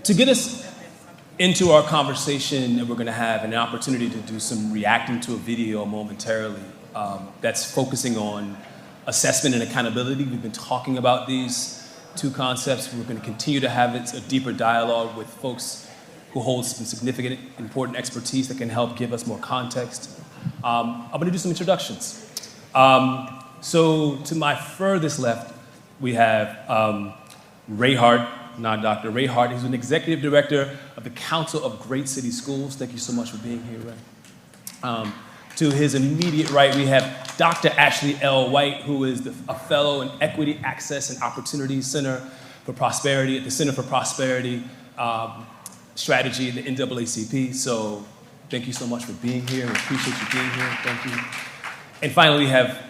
To get us into our conversation that we're going to have and an opportunity to do some reacting to a video momentarily that's focusing on assessment and accountability. We've been talking about these two concepts. We're going to continue to have a deeper dialogue with folks who hold some significant, important expertise that can help give us more context. I'm going to do some introductions. So to my furthest left, we have Ray Hart, not Dr. Ray Hart. He's an executive director of the Council of Great City Schools. Thank you so much for being here, Ray. To his immediate right, we have Dr. Ashley L. White, who is a fellow in Equity, Access, and Opportunity Center for Prosperity at the Center for Prosperity Strategy at the NAACP. So thank you so much for being here. We appreciate you being here. Thank you. And finally, we have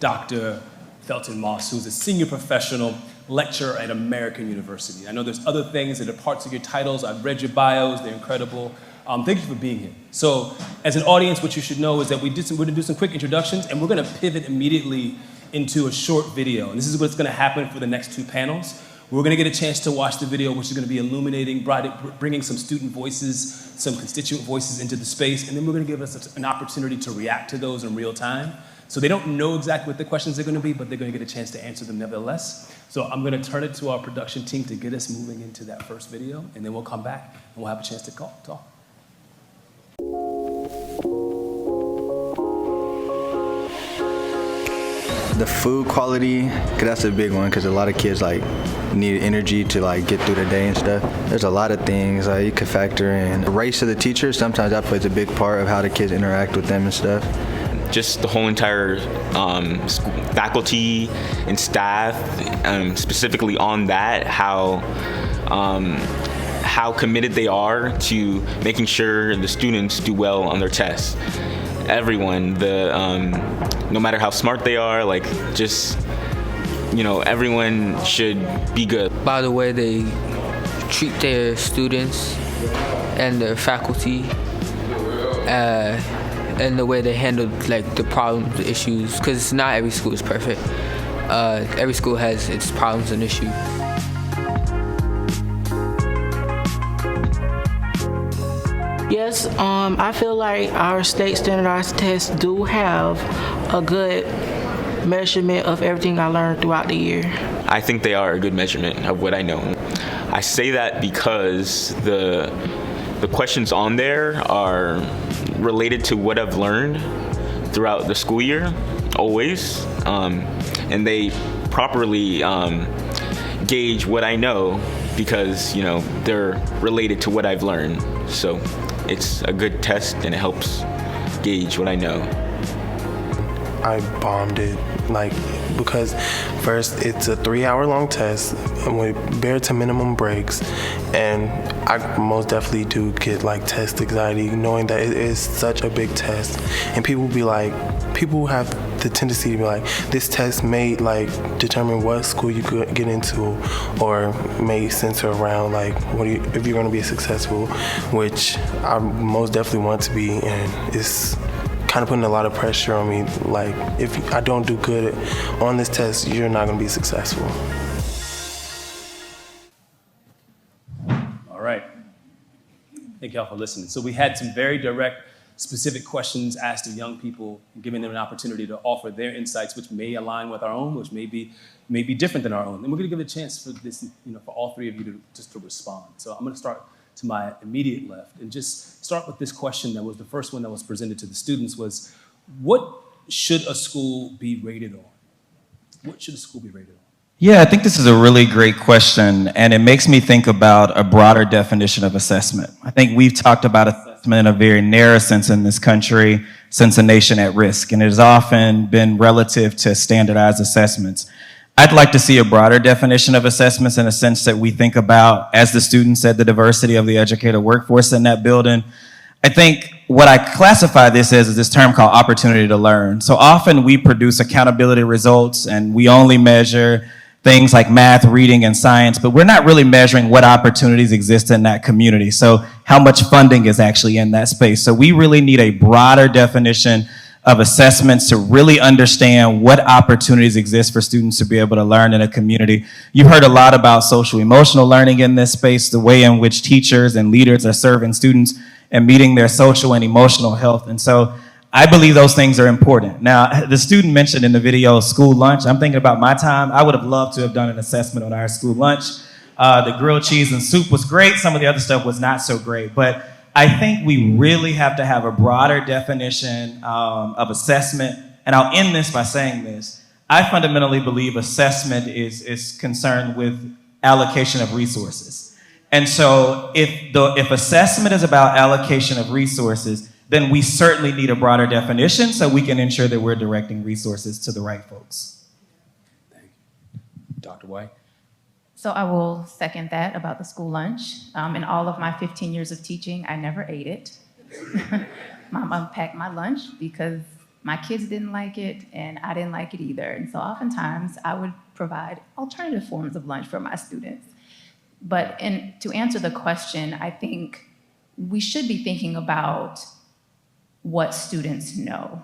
Dr. Felton Moss, who's a senior professional lecturer at American University. I know there's other things that are parts of your titles. I've read your bios. They're incredible. Thank you for being here. So as an audience, what you should know is that we're going to do some quick introductions, and we're going to pivot immediately into a short video. And this is what's going to happen for the next two panels. We're going to get a chance to watch the video, which is going to be illuminating, bringing some student voices, some constituent voices into the space, and then we're going to give us an opportunity to react to those in real time. So they don't know exactly what the questions are going to be, but they're going to get a chance to answer them nevertheless. So I'm going to turn it to our production team to get us moving into that first video, and then we'll come back and we'll have a chance to talk. The food quality, cause that's a big one, because a lot of kids need energy to get through the day and stuff. There's a lot of things you could factor in. The race of the teachers, sometimes that plays a big part of how the kids interact with them and stuff. Just the whole entire faculty and staff, specifically on that, how committed they are to making sure the students do well on their tests. Everyone, no matter how smart they are, everyone should be good. By the way they treat their students and their faculty, and the way they handle the problems, the issues, because not every school is perfect. Every school has its problems and issues. Yes, I feel like our state standardized tests do have a good measurement of everything I learned throughout the year. I think they are a good measurement of what I know. I say that because the questions on there are related to what I've learned throughout the school year, always, and they properly gauge what I know because, they're related to what I've learned. So it's a good test and it helps gauge what I know. I bombed it, because first it's a 3-hour long test with bare to minimum breaks, and I most definitely do get test anxiety knowing that it is such a big test, and people have the tendency to be like, this test may determine what school you could get into, or may center around if you're going to be successful, which I most definitely want to be, and it's kind of putting a lot of pressure on me. If I don't do good on this test, you're not going to be successful. All right. Thank y'all for listening. So we had some very direct, specific questions asked of young people, giving them an opportunity to offer their insights, which may align with our own, which may be different than our own. And we're going to give a chance for this, for all three of you to respond. So I'm going to start to my immediate left and just start with this question that was the first one that was presented to the students was, what should a school be rated on? What should a school be rated on? Yeah, I think this is a really great question, and it makes me think about a broader definition of assessment. I think we've talked about assessment in a very narrow sense in this country since a nation at risk, and it has often been relative to standardized assessments. I'd like to see a broader definition of assessments in a sense that we think about, as the student said, the diversity of the educator workforce in that building. I think what I classify this as is this term called opportunity to learn. So often we produce accountability results and we only measure things like math, reading, and science, but we're not really measuring what opportunities exist in that community. So how much funding is actually in that space. So we really need a broader definition of assessments to really understand what opportunities exist for students to be able to learn in a community. You've heard a lot about social emotional learning in this space, the way in which teachers and leaders are serving students and meeting their social and emotional health. And so I believe those things are important. Now, the student mentioned in the video school lunch. I'm thinking about my time. I would have loved to have done an assessment on our school lunch. The grilled cheese and soup was great. Some of the other stuff was not so great. But I think we really have to have a broader definition of assessment. And I'll end this by saying this. I fundamentally believe assessment is concerned with allocation of resources. And so if assessment is about allocation of resources, then we certainly need a broader definition so we can ensure that we're directing resources to the right folks. Thank you. Dr. White? So I will second that about the school lunch. In all of my 15 years of teaching, I never ate it. My mom packed my lunch because my kids didn't like it and I didn't like it either. And so oftentimes I would provide alternative forms of lunch for my students. But to answer the question, I think we should be thinking about what students know.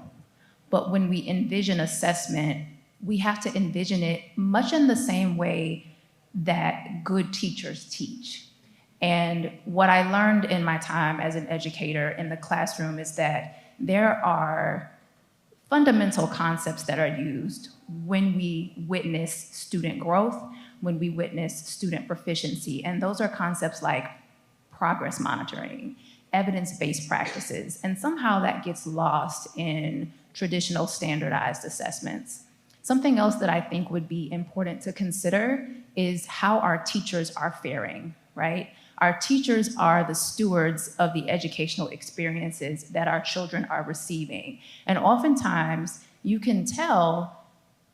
But when we envision assessment, we have to envision it much in the same way that good teachers teach. And what I learned in my time as an educator in the classroom is that there are fundamental concepts that are used when we witness student growth, when we witness student proficiency. And those are concepts like progress monitoring, evidence-based practices, and somehow that gets lost in traditional standardized assessments. Something else that I think would be important to consider is how our teachers are faring, right? Our teachers are the stewards of the educational experiences that our children are receiving. And oftentimes, you can tell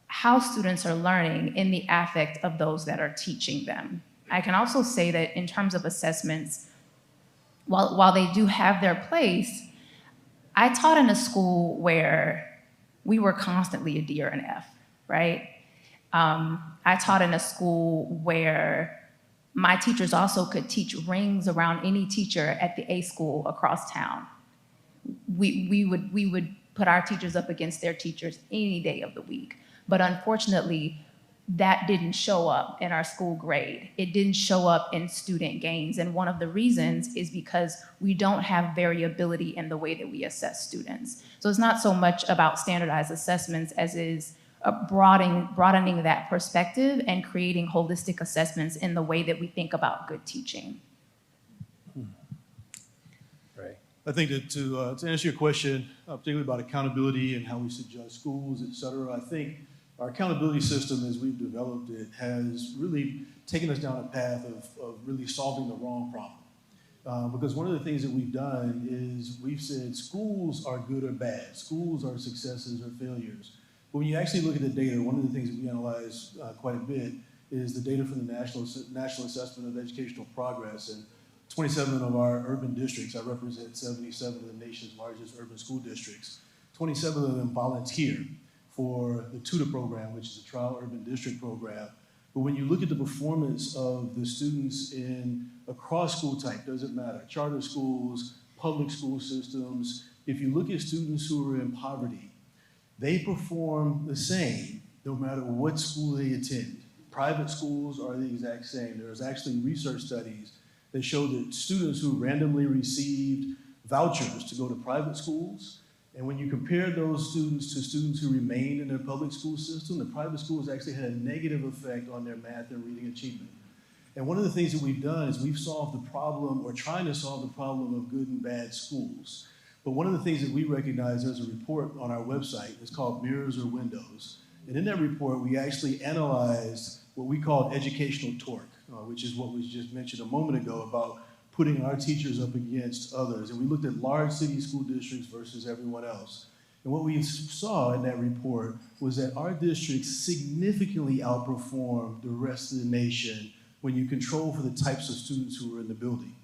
how students are learning in the affect of those that are teaching them. I can also say that in terms of assessments, while they do have their place, I taught in a school where we were constantly a D or an F, right? I taught in a school where my teachers also could teach rings around any teacher at the A school across town. We would put our teachers up against their teachers any day of the week. But unfortunately, that didn't show up in our school grade. It didn't show up in student gains. And one of the reasons is because we don't have variability in the way that we assess students. So it's not so much about standardized assessments as is broadening that perspective and creating holistic assessments in the way that we think about good teaching. Right. I think that to answer your question, particularly about accountability and how we should judge schools, et cetera, I think our accountability system, as we've developed it, has really taken us down a path of really solving the wrong problem. Because one of the things that we've done is we've said schools are good or bad, schools are successes or failures. But when you actually look at the data, one of the things that we analyze quite a bit is the data from the National Assessment of Educational Progress. And 27 of our urban districts, I represent 77 of the nation's largest urban school districts, 27 of them volunteer for the TUTA program, which is a trial urban district program. But when you look at the performance of the students across school type, doesn't matter, charter schools, public school systems, if you look at students who are in poverty, they perform the same no matter what school they attend. Private schools are the exact same. There's actually research studies that show that students who randomly received vouchers to go to private schools, and when you compare those students to students who remained in their public school system, the private schools actually had a negative effect on their math and reading achievement. And one of the things that we've done is we've solved the problem, or trying to solve the problem of good and bad schools. But one of the things that we recognize, there's a report on our website, it's called Mirrors or Windows. And in that report, we actually analyzed what we call educational torque, which is what was just mentioned a moment ago about putting our teachers up against others. And we looked at large city school districts versus everyone else. And what we saw in that report was that our districts significantly outperformed the rest of the nation when you control for the types of students who were in the building.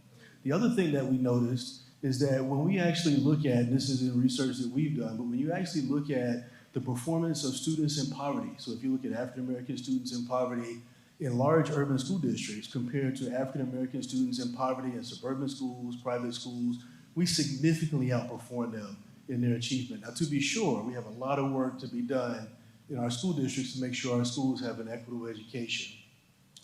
The other thing that we noticed is that when we actually look at, and this is in research that we've done, but when you actually look at the performance of students in poverty, so if you look at African-American students in poverty in large urban school districts compared to African-American students in poverty in suburban schools, private schools, we significantly outperform them in their achievement. Now, to be sure, we have a lot of work to be done in our school districts to make sure our schools have an equitable education.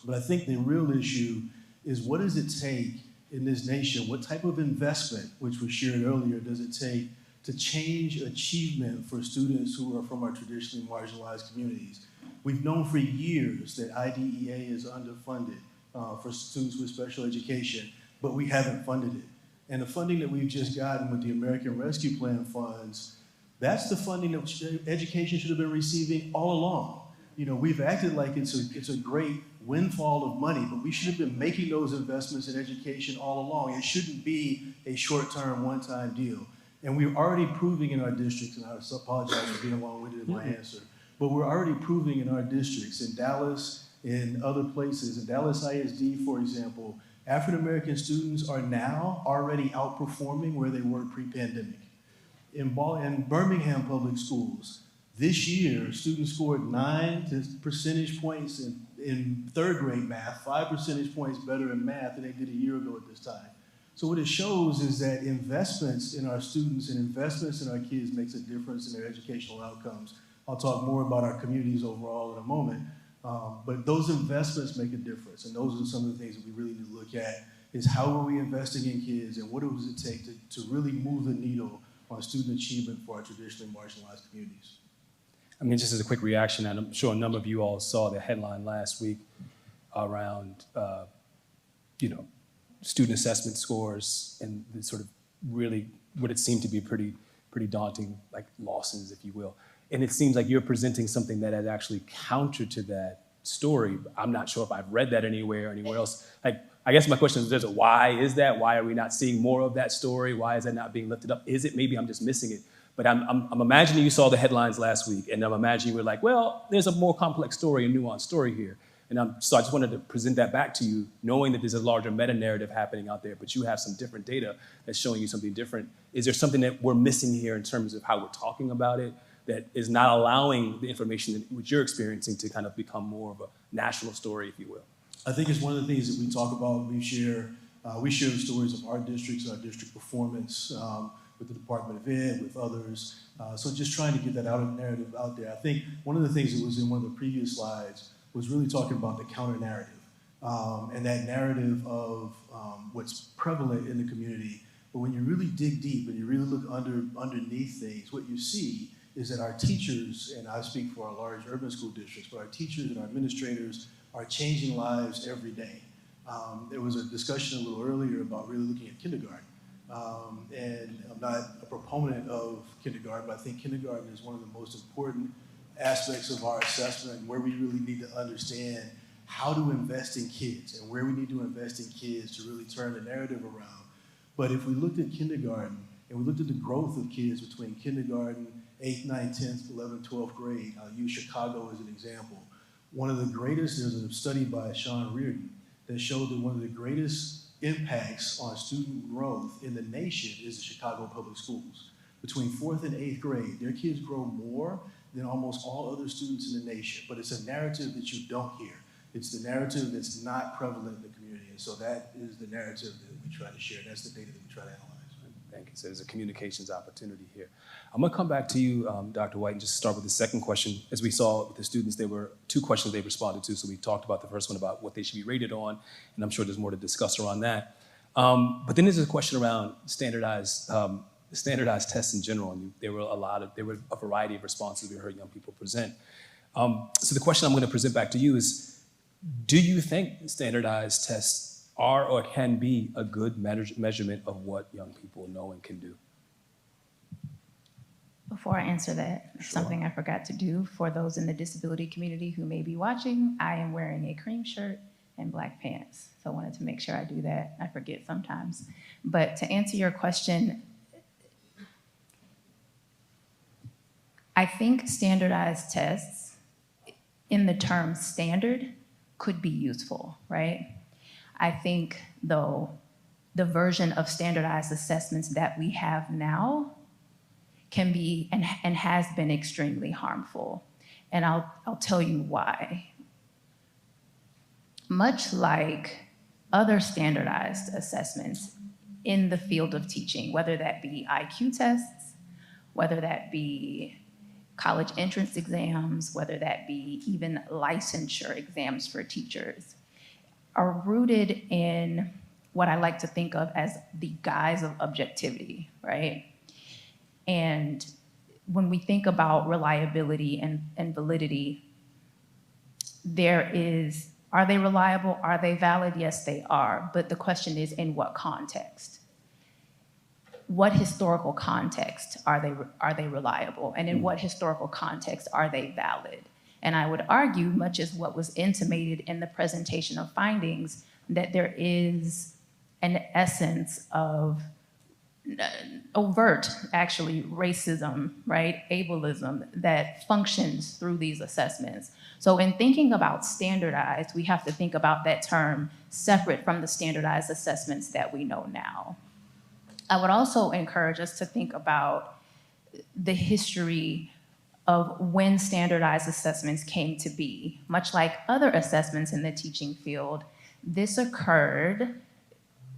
But I think the real issue is, what does it take in this nation? What type of investment, which was shared earlier, does it take to change achievement for students who are from our traditionally marginalized communities? We've known for years that IDEA is underfunded for students with special education, but we haven't funded it. And the funding that we've just gotten with the American Rescue Plan funds, that's the funding that education should have been receiving all along. You know, we've acted like it's a great windfall of money, but we should have been making those investments in education all along. It shouldn't be a short-term, one-time deal. And we're already proving in our districts, and I apologize for being long-winded in my answer, but we're already proving in our districts, in Dallas, in other places, in Dallas ISD, for example, African-American students are now already outperforming where they were pre-pandemic. In Birmingham Public Schools, this year, students scored 9 percentage points in third grade math, 5 percentage points better in math than they did a year ago at this time. So what it shows is that investments in our students and investments in our kids makes a difference in their educational outcomes. I'll talk more about our communities overall in a moment, but those investments make a difference, and those are some of the things that we really need to look at, is how are we investing in kids, and what does it take to really move the needle on student achievement for our traditionally marginalized communities. I mean, just as a quick reaction, and I'm sure a number of you all saw the headline last week around, student assessment scores and the sort of really what it seemed to be pretty daunting, like losses, if you will. And it seems like you're presenting something that is actually counter to that story. I'm not sure if I've read that anywhere else. Like, I guess my question is, why is that? Why are we not seeing more of that story? Why is that not being lifted up? Is it maybe I'm just missing it? But I'm imagining you saw the headlines last week, and I'm imagining you were like, well, there's a more complex story, a nuanced story here. And so I just wanted to present that back to you, knowing that there's a larger meta-narrative happening out there, but you have some different data that's showing you something different. Is there something that we're missing here in terms of how we're talking about it that is not allowing the information that which you're experiencing to kind of become more of a national story, if you will? I think it's one of the things that we talk about. We share the stories of our districts, our district performance, with the Department of Ed, with others. So just trying to get that narrative out there. I think one of the things that was in one of the previous slides was really talking about the counter narrative and that narrative of what's prevalent in the community. But when you really dig deep and you really look underneath things, what you see is that our teachers, and I speak for our large urban school districts, but our teachers and our administrators are changing lives every day. There was a discussion a little earlier about really looking at kindergarten. And I'm not a proponent of kindergarten, but I think kindergarten is one of the most important aspects of our assessment, where we really need to understand how to invest in kids and where we need to invest in kids to really turn the narrative around. But if we looked at kindergarten and we looked at the growth of kids between kindergarten, 8th, 9th, 10th, 11th, 12th grade, I'll use Chicago as an example. One of the greatest, there's a study by Sean Reardon that showed that one of the greatest impacts on student growth in the nation is the Chicago public schools. Between 4th and 8th grade, their kids grow more than almost all other students in the nation. But it's a narrative that you don't hear. It's the narrative that's not prevalent in the community. And so that is the narrative that we try to share. That's the data that we try to analyze. Thank you. So there's a communications opportunity here. I'm going to come back to you, Dr. White, and just start with the second question. As we saw with the students, there were 2 questions they responded to. So we talked about the first one about what they should be rated on, and I'm sure there's more to discuss around that. But then there's a question around standardized tests in general, and there were a variety of responses we heard young people present. So the question I'm going to present back to you is, do you think standardized tests are or can be a good measurement of what young people know and can do? Before I answer that, something I forgot to do for those in the disability community who may be watching, I am wearing a cream shirt and black pants. So I wanted to make sure I do that. I forget sometimes. But to answer your question, I think standardized tests in the term standard could be useful, right? I think, though, the version of standardized assessments that we have now can be and has been extremely harmful. And I'll tell you why. Much like other standardized assessments in the field of teaching, whether that be IQ tests, whether that be college entrance exams, whether that be even licensure exams for teachers, are rooted in what I like to think of as the guise of objectivity, right? And when we think about reliability and validity, are they reliable? Are they valid? Yes, they are. But the question is, in what context? What historical context are they reliable? And in what historical context are they valid? And I would argue, much as what was intimated in the presentation of findings, that there is an essence of overt, actually, racism, right? Ableism that functions through these assessments. So in thinking about standardized, we have to think about that term separate from the standardized assessments that we know now. I would also encourage us to think about the history of when standardized assessments came to be. Much like other assessments in the teaching field, this occurred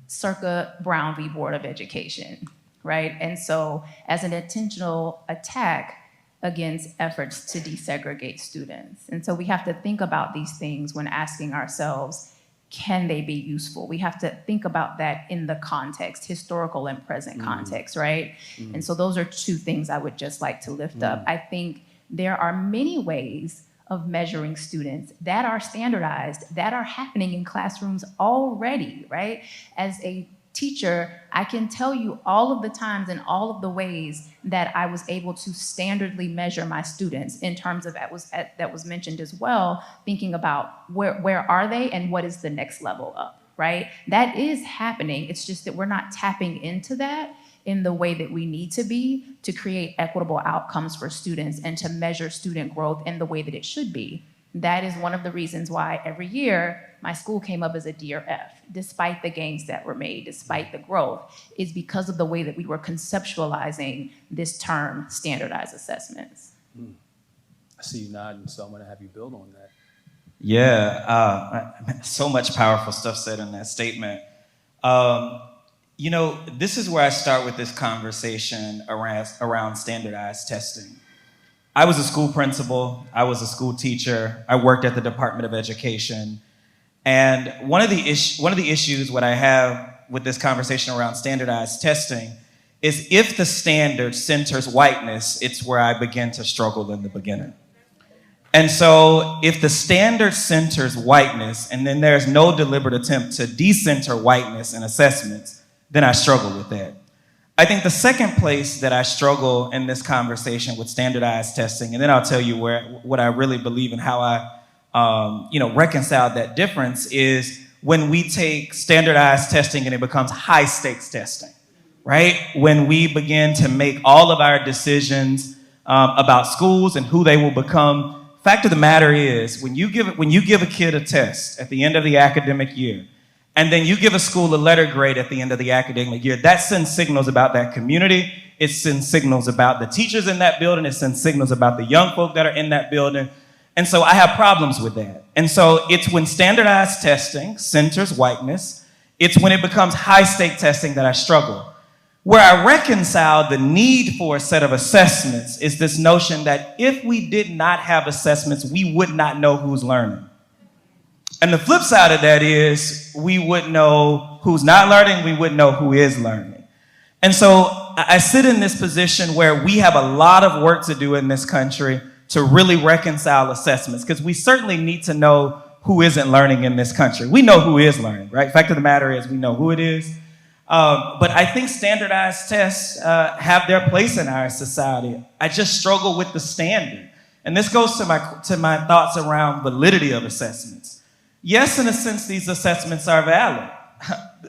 circa Brown v. Board of Education, right? And so as an intentional attack against efforts to desegregate students. And so we have to think about these things when asking ourselves, can they be useful? We have to think about that in the context, historical and present context, right? And so those are two things I would just like to lift up. I think there are many ways of measuring students that are standardized, that are happening in classrooms already, right? As a teacher, I can tell you all of the times and all of the ways that I was able to standardly measure my students in terms of that was mentioned as well, thinking about where are they and what is the next level up, right? That is happening. It's just that we're not tapping into that in the way that we need to be to create equitable outcomes for students and to measure student growth in the way that it should be. That is one of the reasons why every year my school came up as a D or F, despite the gains that were made, despite the growth, is because of the way that we were conceptualizing this term, standardized assessments. I see you nodding, so I'm gonna have you build on that. Yeah, so much powerful stuff said in that statement. You know, this is where I start with this conversation around standardized testing. I was a school principal, I was a school teacher, I worked at the Department of Education, and one of the issues what I have with this conversation around standardized testing is if the standard centers whiteness, it's where I begin to struggle in the beginning. And so if the standard centers whiteness and then there's no deliberate attempt to decenter whiteness in assessments, then I struggle with that. I think the second place that I struggle in this conversation with standardized testing, and then I'll tell you what I really believe and how I reconcile that difference, is when we take standardized testing and it becomes high stakes testing, right? When we begin to make all of our decisions about schools and who they will become. Fact of the matter is, when you give a kid a test at the end of the academic year, and then you give a school a letter grade at the end of the academic year, that sends signals about that community. It sends signals about the teachers in that building. It sends signals about the young folk that are in that building. And so I have problems with that. And so it's when standardized testing centers whiteness, it's when it becomes high-stake testing that I struggle. Where I reconcile the need for a set of assessments is this notion that if we did not have assessments, we would not know who's learning. And the flip side of that is we wouldn't know who's not learning, we wouldn't know who is learning. And so I sit in this position where we have a lot of work to do in this country to really reconcile assessments, because we certainly need to know who isn't learning in this country. We know who is learning, right? Fact of the matter is we know who it is. But I think standardized tests have their place in our society. I just struggle with the standard. And this goes to my thoughts around validity of assessments. Yes, in a sense, these assessments are valid,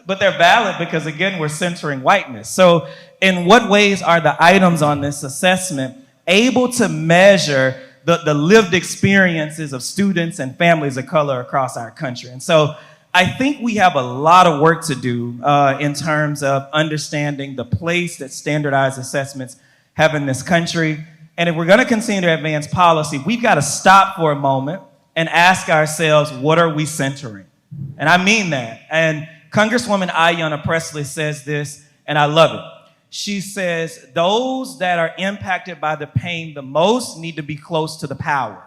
but they're valid because, again, we're centering whiteness. So in what ways are the items on this assessment able to measure the lived experiences of students and families of color across our country? And so I think we have a lot of work to do in terms of understanding the place that standardized assessments have in this country. And if we're going to continue to advance policy, we've got to stop for a moment and ask ourselves, what are we centering? And I mean that. And Congresswoman Ayanna Pressley says this, and I love it. She says, those that are impacted by the pain the most need to be close to the power.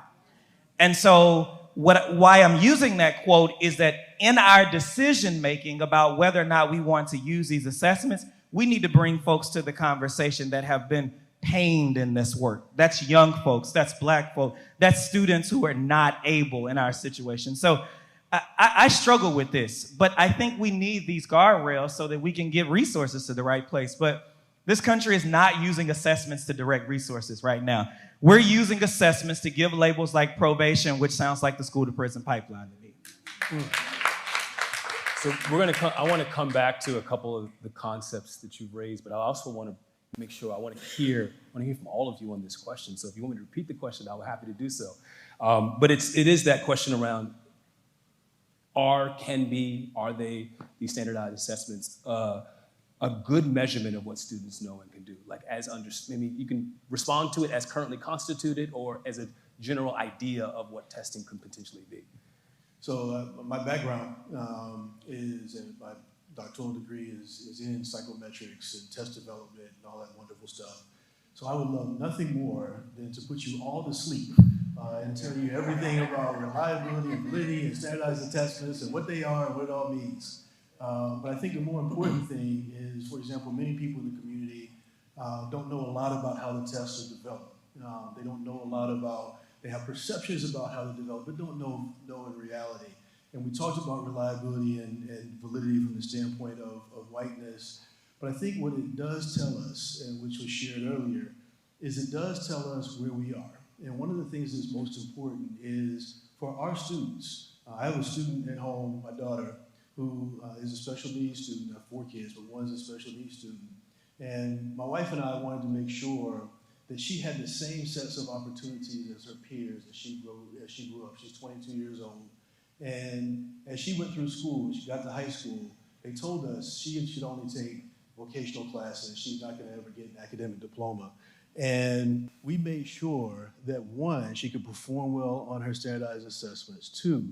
And so why I'm using that quote is that in our decision making about whether or not we want to use these assessments, we need to bring folks to the conversation that have been pained in this work. That's young folks, that's Black folk, that's students who are not able in our situation. So I struggle with this, but I think we need these guardrails so that we can get resources to the right place. But this country is not using assessments to direct resources right now. We're using assessments to give labels like probation, which sounds like the school to prison pipeline to me. So I want to come back to a couple of the concepts that you've raised, but I also want to make sure I want to hear from all of you on this question. So if you want me to repeat the question, I'll be happy to do so. But it is that question around are they these standardized assessments a good measurement of what students know and can do? Like maybe you can respond to it as currently constituted or as a general idea of what testing could potentially be. So my background is, and my doctoral degree is in psychometrics and test development and all that wonderful stuff. So I would love nothing more than to put you all to sleep and tell you everything about reliability and validity and standardized assessments and what they are and what it all means. But I think the more important thing is, for example, many people in the community don't know a lot about how the tests are developed. They don't know a lot about, they have perceptions about how they're developed, but don't know in reality. And we talked about reliability and validity from the standpoint of whiteness. But I think what it does tell us, and which was shared earlier, is it does tell us where we are. And one of the things that's most important is for our students. I have a student at home, my daughter, who is a special needs student. I have 4 kids, but one's a special needs student. And my wife and I wanted to make sure that she had the same sets of opportunities as her peers as she grew up. She's 22 years old. And as she went through school, she got to high school, they told us she should only take vocational classes. She's not going to ever get an academic diploma. And we made sure that 1, she could perform well on her standardized assessments. 2,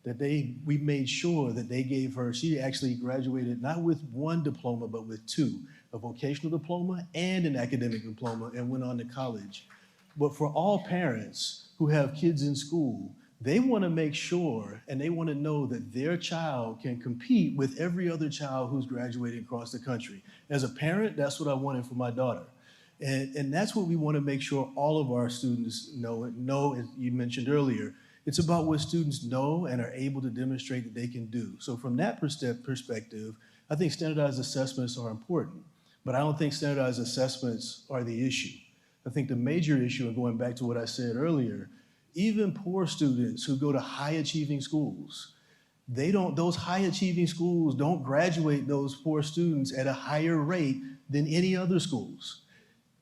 that we made sure that they gave her, she actually graduated not with 1 diploma, but with 2, a vocational diploma and an academic diploma, and went on to college. But for all parents who have kids in school, they want to make sure and they want to know that their child can compete with every other child who's graduating across the country. As a parent, that's what I wanted for my daughter. And that's what we want to make sure all of our students know, as you mentioned earlier. It's about what students know and are able to demonstrate that they can do. So from that perspective, I think standardized assessments are important, but I don't think standardized assessments are the issue. I think the major issue, and going back to what I said earlier, even poor students who go to high-achieving schools, those high-achieving schools don't graduate those poor students at a higher rate than any other schools.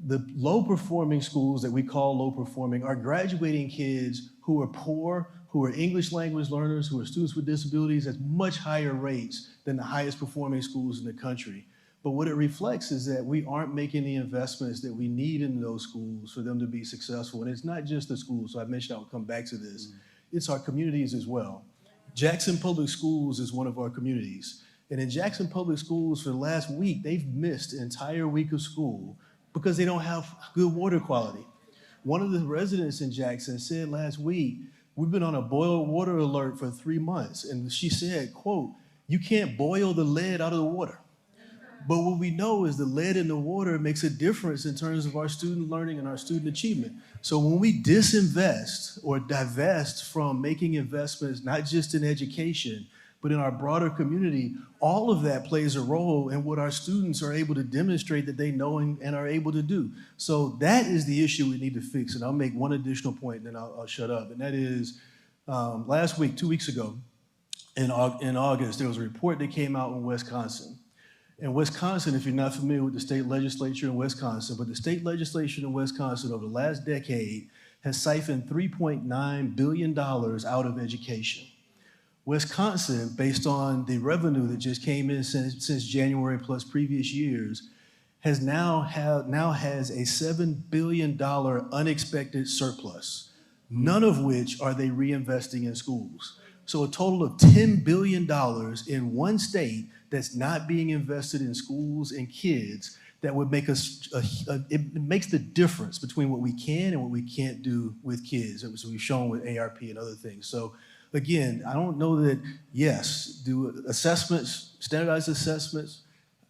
The low-performing schools that we call low-performing are graduating kids who are poor, who are English language learners, who are students with disabilities at much higher rates than the highest performing schools in the country. But what it reflects is that we aren't making the investments that we need in those schools for them to be successful. And it's not just the schools, so I mentioned I would come back to this. It's our communities as well. Jackson Public Schools is one of our communities. And in Jackson Public Schools for the last week, they've missed an entire week of school because they don't have good water quality. One of the residents in Jackson said last week, we've been on a boil water alert for 3 months. And she said, quote, you can't boil the lead out of the water. But what we know is the lead in the water makes a difference in terms of our student learning and our student achievement. So when we disinvest or divest from making investments, not just in education, but in our broader community, all of that plays a role in what our students are able to demonstrate that they know and are able to do. So that is the issue we need to fix. And I'll make one additional point and then I'll shut up. And that is last week, 2 weeks ago, in August, there was a report that came out in Wisconsin. In Wisconsin, if you're not familiar with the state legislature in Wisconsin, but the state legislature in Wisconsin over the last decade has siphoned $3.9 billion out of education. Wisconsin, based on the revenue that just came in since January plus previous years, now has a $7 billion unexpected surplus, none of which are they reinvesting in schools. So a total of $10 billion in one state that's not being invested in schools and kids that would make us, it makes the difference between what we can and what we can't do with kids. So we've shown with ARP and other things. So again, I don't know that, yes, do assessments, standardized assessments,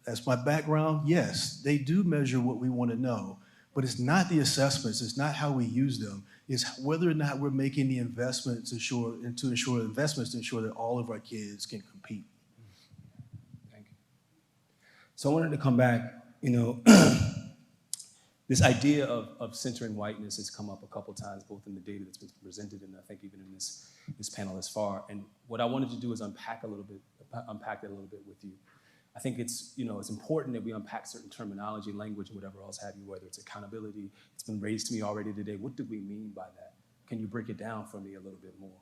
that's my background, yes, they do measure what we want to know, but it's not the assessments, it's not how we use them, it's whether or not we're making the investments to ensure that all of our kids can compete. Thank you. So I wanted to come back, this idea of centering whiteness has come up a couple times, both in the data that's been presented and I think even in this panel as far. And what I wanted to do is unpack that a little bit with you. I think it's important that we unpack certain terminology, language, and whatever else have you, whether it's accountability. It's been raised to me already today. What do we mean by that? Can you break it down for me a little bit more?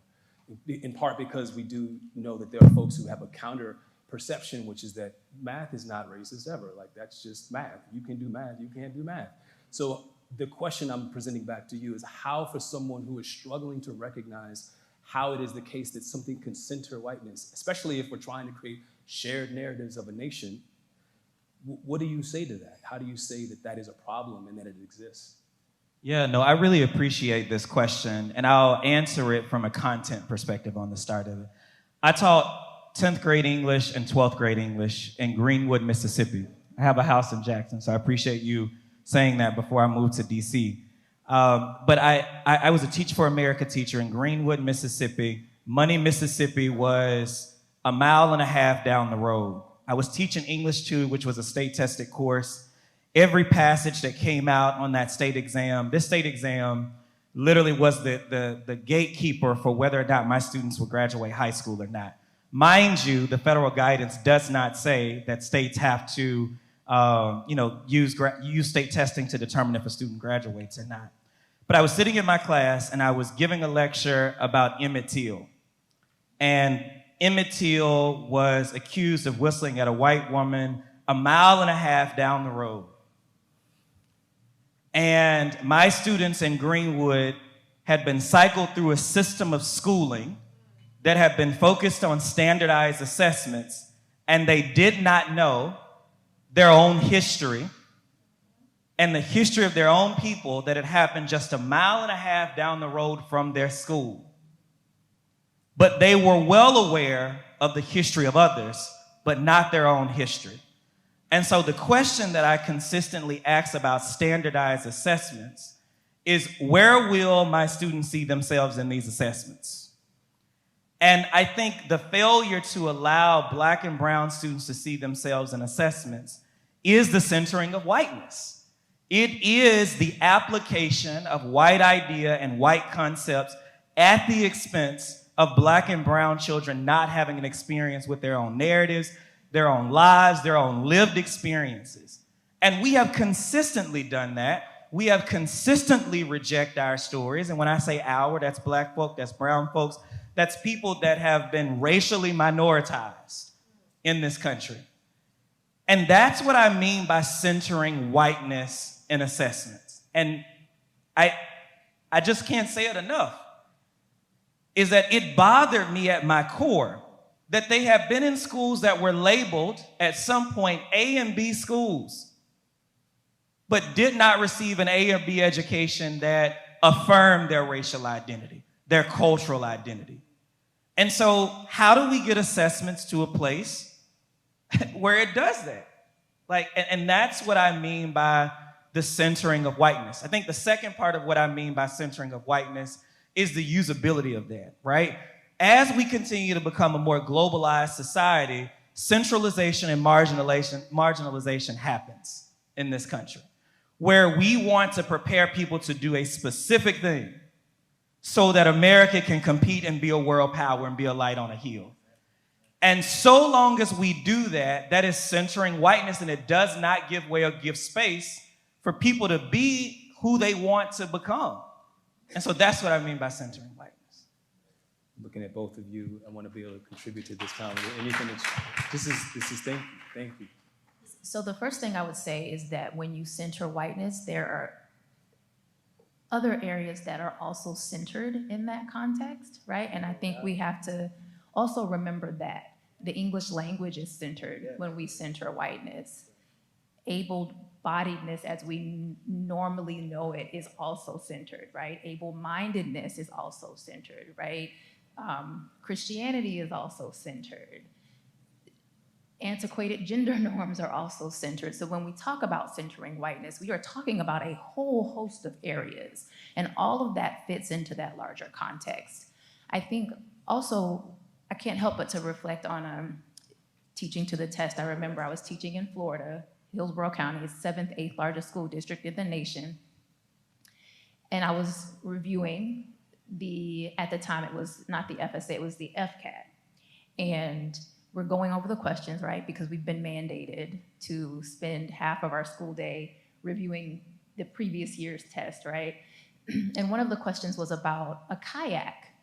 In part because we do know that there are folks who have a counter perception, which is that math is not racist ever. Like, that's just math. You can do math, you can't do math. So the question I'm presenting back to you is how, for someone who is struggling to recognize how it is the case that something can center whiteness, especially if we're trying to create shared narratives of a nation, what do you say to that? How do you say that that is a problem and that it exists? Yeah, no, I really appreciate this question, and I'll answer it from a content perspective on the start of it. I taught 10th grade English and 12th grade English in Greenwood, Mississippi. I have a house in Jackson, so I appreciate you saying that before I moved to DC. But I was a Teach for America teacher in Greenwood, Mississippi. Money, Mississippi was 1.5 miles down the road. I was teaching English 2, which was a state-tested course. Every passage that came out on that state exam, this state exam literally was the gatekeeper for whether or not my students would graduate high school or not. Mind you, the federal guidance does not say that states have to use state testing to determine if a student graduates or not. But I was sitting in my class and I was giving a lecture about Emmett Till. And Emmett Till was accused of whistling at a white woman 1.5 miles down the road. And my students in Greenwood had been cycled through a system of schooling that had been focused on standardized assessments, and they did not know their own history and the history of their own people that had happened just 1.5 miles down the road from their school. But they were well aware of the history of others, but not their own history. And so the question that I consistently ask about standardized assessments is, where will my students see themselves in these assessments? And I think the failure to allow Black and brown students to see themselves in assessments is the centering of whiteness. It is the application of white idea and white concepts at the expense of Black and brown children not having an experience with their own narratives, their own lives, their own lived experiences. And we have consistently done that. We have consistently rejected our stories. And when I say our, that's Black folk, that's brown folks, that's people that have been racially minoritized in this country. And that's what I mean by centering whiteness in assessments. And I just can't say it enough, is that it bothered me at my core that they have been in schools that were labeled at some point A and B schools, but did not receive an A or B education that affirmed their racial identity, their cultural identity. And so how do we get assessments to a place where it does that? And that's what I mean by the centering of whiteness. I think the second part of what I mean by centering of whiteness is the usability of that, right? As we continue to become a more globalized society, centralization and marginalization happens in this country, where we want to prepare people to do a specific thing so that America can compete and be a world power and be a light on a hill. And so long as we do that, that is centering whiteness, and it does not give way or give space for people to be who they want to become. And so that's what I mean by centering whiteness. Looking at both of you, I want to be able to contribute to this conversation. Anything that this is thank you. So the first thing I would say is that when you center whiteness, there are other areas that are also centered in that context, right? And I think we have to also remember that the English language is centered when we center whiteness. able-bodiedness as we normally know it is also centered, right? Able-mindedness is also centered, right? Christianity is also centered. Antiquated gender norms are also centered. So when we talk about centering whiteness, we are talking about a whole host of areas, and all of that fits into that larger context. I think also, I can't help but to reflect on teaching to the test. I remember I was teaching in Florida, Hillsborough County, is 7th, 8th largest school district in the nation. And I was reviewing at the time it was not the FSA, it was the FCAT. And we're going over the questions, right? Because we've been mandated to spend half of our school day reviewing the previous year's test, right? And one of the questions was about a kayak.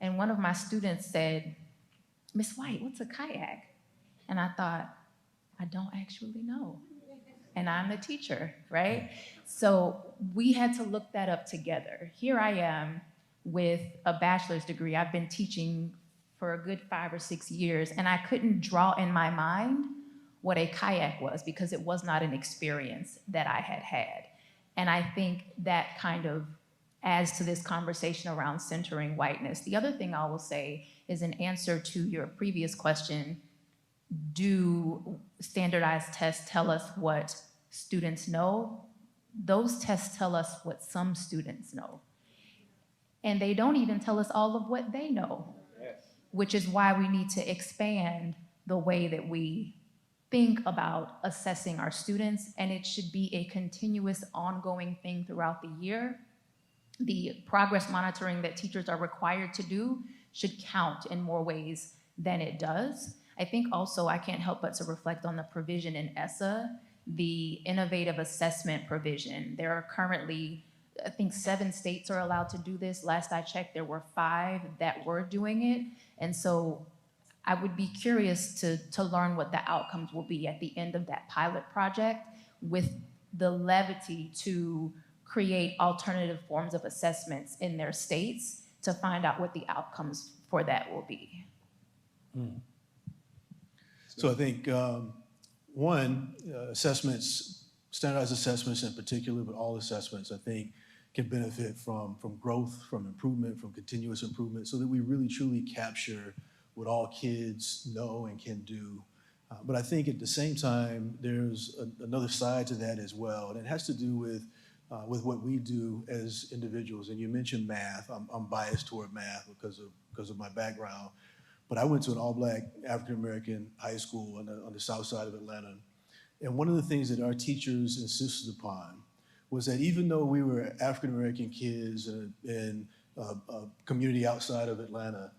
And one of my students said, "Miss White, what's a kayak?" And I thought, I don't actually know. And I'm the teacher, right? So we had to look that up together. Here I am with a bachelor's degree. I've been teaching for a good 5 or 6 years, and I couldn't draw in my mind what a kayak was because it was not an experience that I had had. And I think that kind of adds to this conversation around centering whiteness. The other thing I will say is in answer to your previous question, do standardized tests tell us what students know? Those tests tell us what some students know. And they don't even tell us all of what they know. Yes. Which is why we need to expand the way that we think about assessing our students, and it should be a continuous, ongoing thing throughout the year. The progress monitoring that teachers are required to do should count in more ways than it does. I think also I can't help but to reflect on the provision in ESSA, the innovative assessment provision. There are currently, I think 7 states are allowed to do this. Last I checked, there were 5 that were doing it. And so I would be curious to learn what the outcomes will be at the end of that pilot project with the levity to create alternative forms of assessments in their states to find out what the outcomes for that will be. So I think, assessments, standardized assessments in particular, but all assessments, I think, can benefit from growth, from improvement, from continuous improvement, so that we really truly capture what all kids know and can do. But I think at the same time, there's another side to that as well, and it has to do with what we do as individuals. And you mentioned math. I'm biased toward math because of my background. But I went to an all-black African-American high school on the south side of Atlanta. And one of the things that our teachers insisted upon was that even though we were African-American kids in a community outside of Atlanta,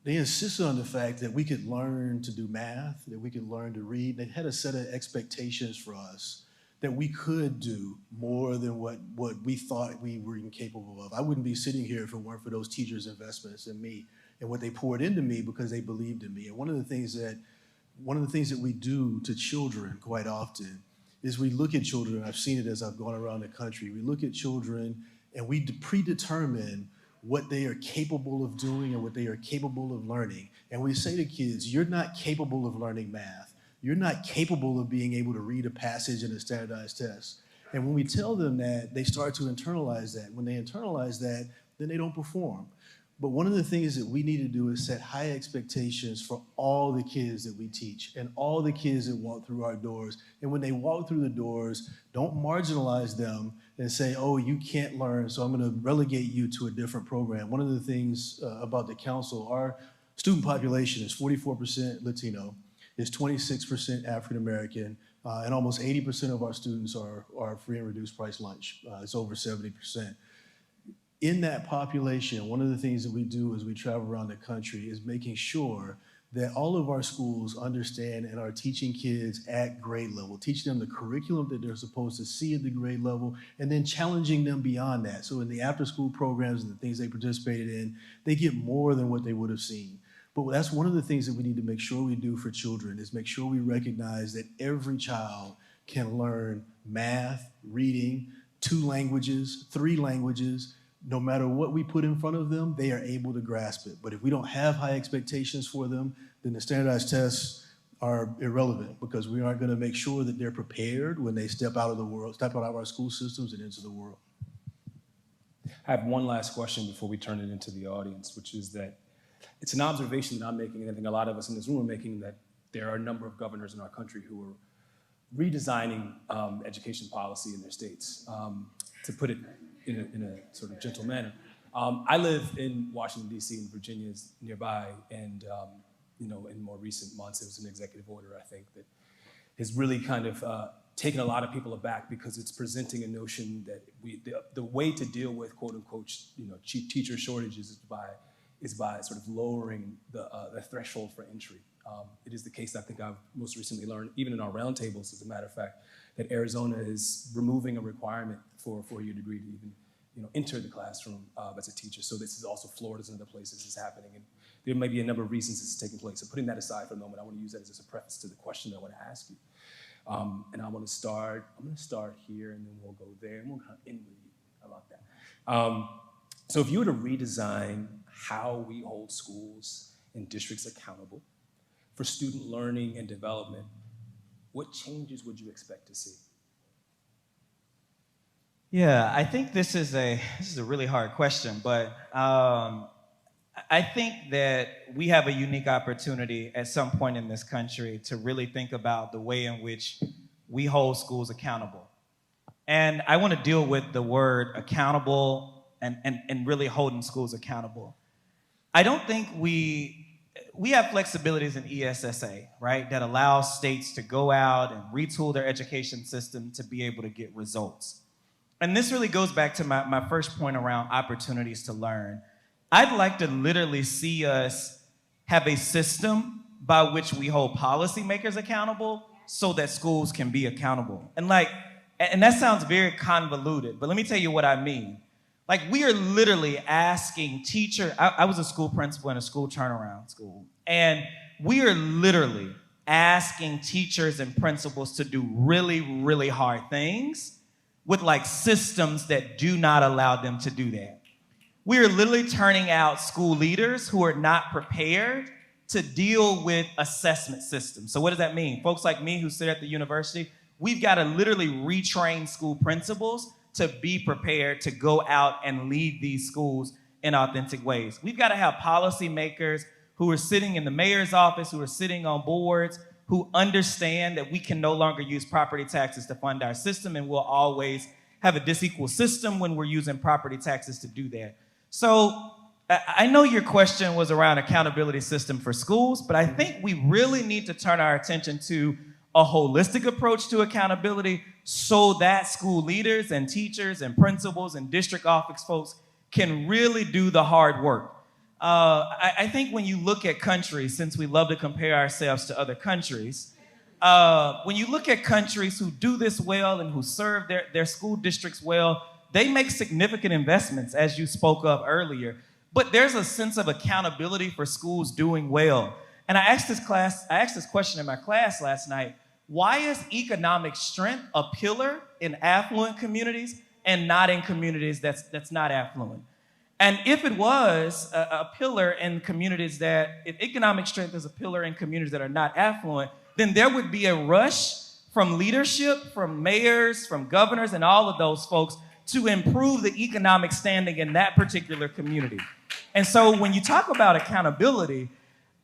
they insisted on the fact that we could learn to do math, that we could learn to read. They had a set of expectations for us that we could do more than what we thought we were incapable of. I wouldn't be sitting here if it weren't for those teachers' investments in me and what they poured into me because they believed in me. And one of the things that we do to children quite often is we look at children, I've seen it as I've gone around the country, we look at children and we predetermine what they are capable of doing and what they are capable of learning. And we say to kids, you're not capable of learning math. You're not capable of being able to read a passage in a standardized test. And when we tell them that, they start to internalize that. When they internalize that, then they don't perform. But one of the things that we need to do is set high expectations for all the kids that we teach and all the kids that walk through our doors. And when they walk through the doors, don't marginalize them and say, oh, you can't learn, so I'm going to relegate you to a different program. One of the things about the council, our student population is 44% Latino, is 26% African American, and almost 80% of our students are free and reduced price lunch. It's over 70%. In that population, one of the things that we do as we travel around the country is making sure that all of our schools understand and are teaching kids at grade level, teaching them the curriculum that they're supposed to see at the grade level, and then challenging them beyond that. So in the after-school programs and the things they participated in, they get more than what they would have seen. But that's one of the things that we need to make sure we do for children is make sure we recognize that every child can learn math, reading, 2 languages, 3 languages. No matter what we put in front of them, they are able to grasp it. But if we don't have high expectations for them, then the standardized tests are irrelevant because we aren't going to make sure that they're prepared when they step out of our school systems and into the world. I have one last question before we turn it into the audience, which is that it's an observation that I'm making, and I think a lot of us in this room are making, that there are a number of governors in our country who are redesigning education policy in their states, to put it in a sort of gentle manner. I live in Washington, D.C., and Virginia is nearby, and in more recent months, it was an executive order, I think, that has really kind of taken a lot of people aback because it's presenting a notion that the way to deal with quote unquote cheap teacher shortages is by sort of lowering the threshold for entry. It is the case that I think I've most recently learned, even in our roundtables, as a matter of fact, that Arizona is removing a requirement for a four-year degree to even enter the classroom as a teacher. So this is also Florida's and other places is happening. And there may be a number of reasons this is taking place. So putting that aside for a moment, I want to use that as a preface to the question that I want to ask you. And I'm going to start here, and then we'll go there, and we'll kind of end with you. How about that? So if you were to redesign how we hold schools and districts accountable for student learning and development, what changes would you expect to see? Yeah, I think this is a really hard question, but I think that we have a unique opportunity at some point in this country to really think about the way in which we hold schools accountable. And I want to deal with the word accountable and really holding schools accountable. I don't think we have flexibilities in ESSA, right, that allows states to go out and retool their education system to be able to get results. And this really goes back to my first point around opportunities to learn. I'd like to literally see us have a system by which we hold policymakers accountable so that schools can be accountable. And that sounds very convoluted, but let me tell you what I mean. Like, we are literally asking teachers. I was a school principal in a school turnaround school, and we are literally asking teachers and principals to do really, really hard things with systems that do not allow them to do that. We are literally turning out school leaders who are not prepared to deal with assessment systems. So what does that mean? Folks like me who sit at the university, we've got to literally retrain school principals to be prepared to go out and lead these schools in authentic ways. We've got to have policymakers who are sitting in the mayor's office, who are sitting on boards, who understand that we can no longer use property taxes to fund our system, and we'll always have a disequal system when we're using property taxes to do that. So I know your question was around accountability system for schools, but I think we really need to turn our attention to a holistic approach to accountability so that school leaders and teachers and principals and district office folks can really do the hard work. I think when you look at countries, since we love to compare ourselves to other countries, when you look at countries who do this well and who serve their school districts well, they make significant investments, as you spoke of earlier. But there's a sense of accountability for schools doing well. And I asked this question in my class last night. Why is economic strength a pillar in affluent communities and not in communities that's not affluent? And if it was a pillar in communities if economic strength is a pillar in communities that are not affluent, then there would be a rush from leadership, from mayors, from governors, and all of those folks to improve the economic standing in that particular community. And so when you talk about accountability,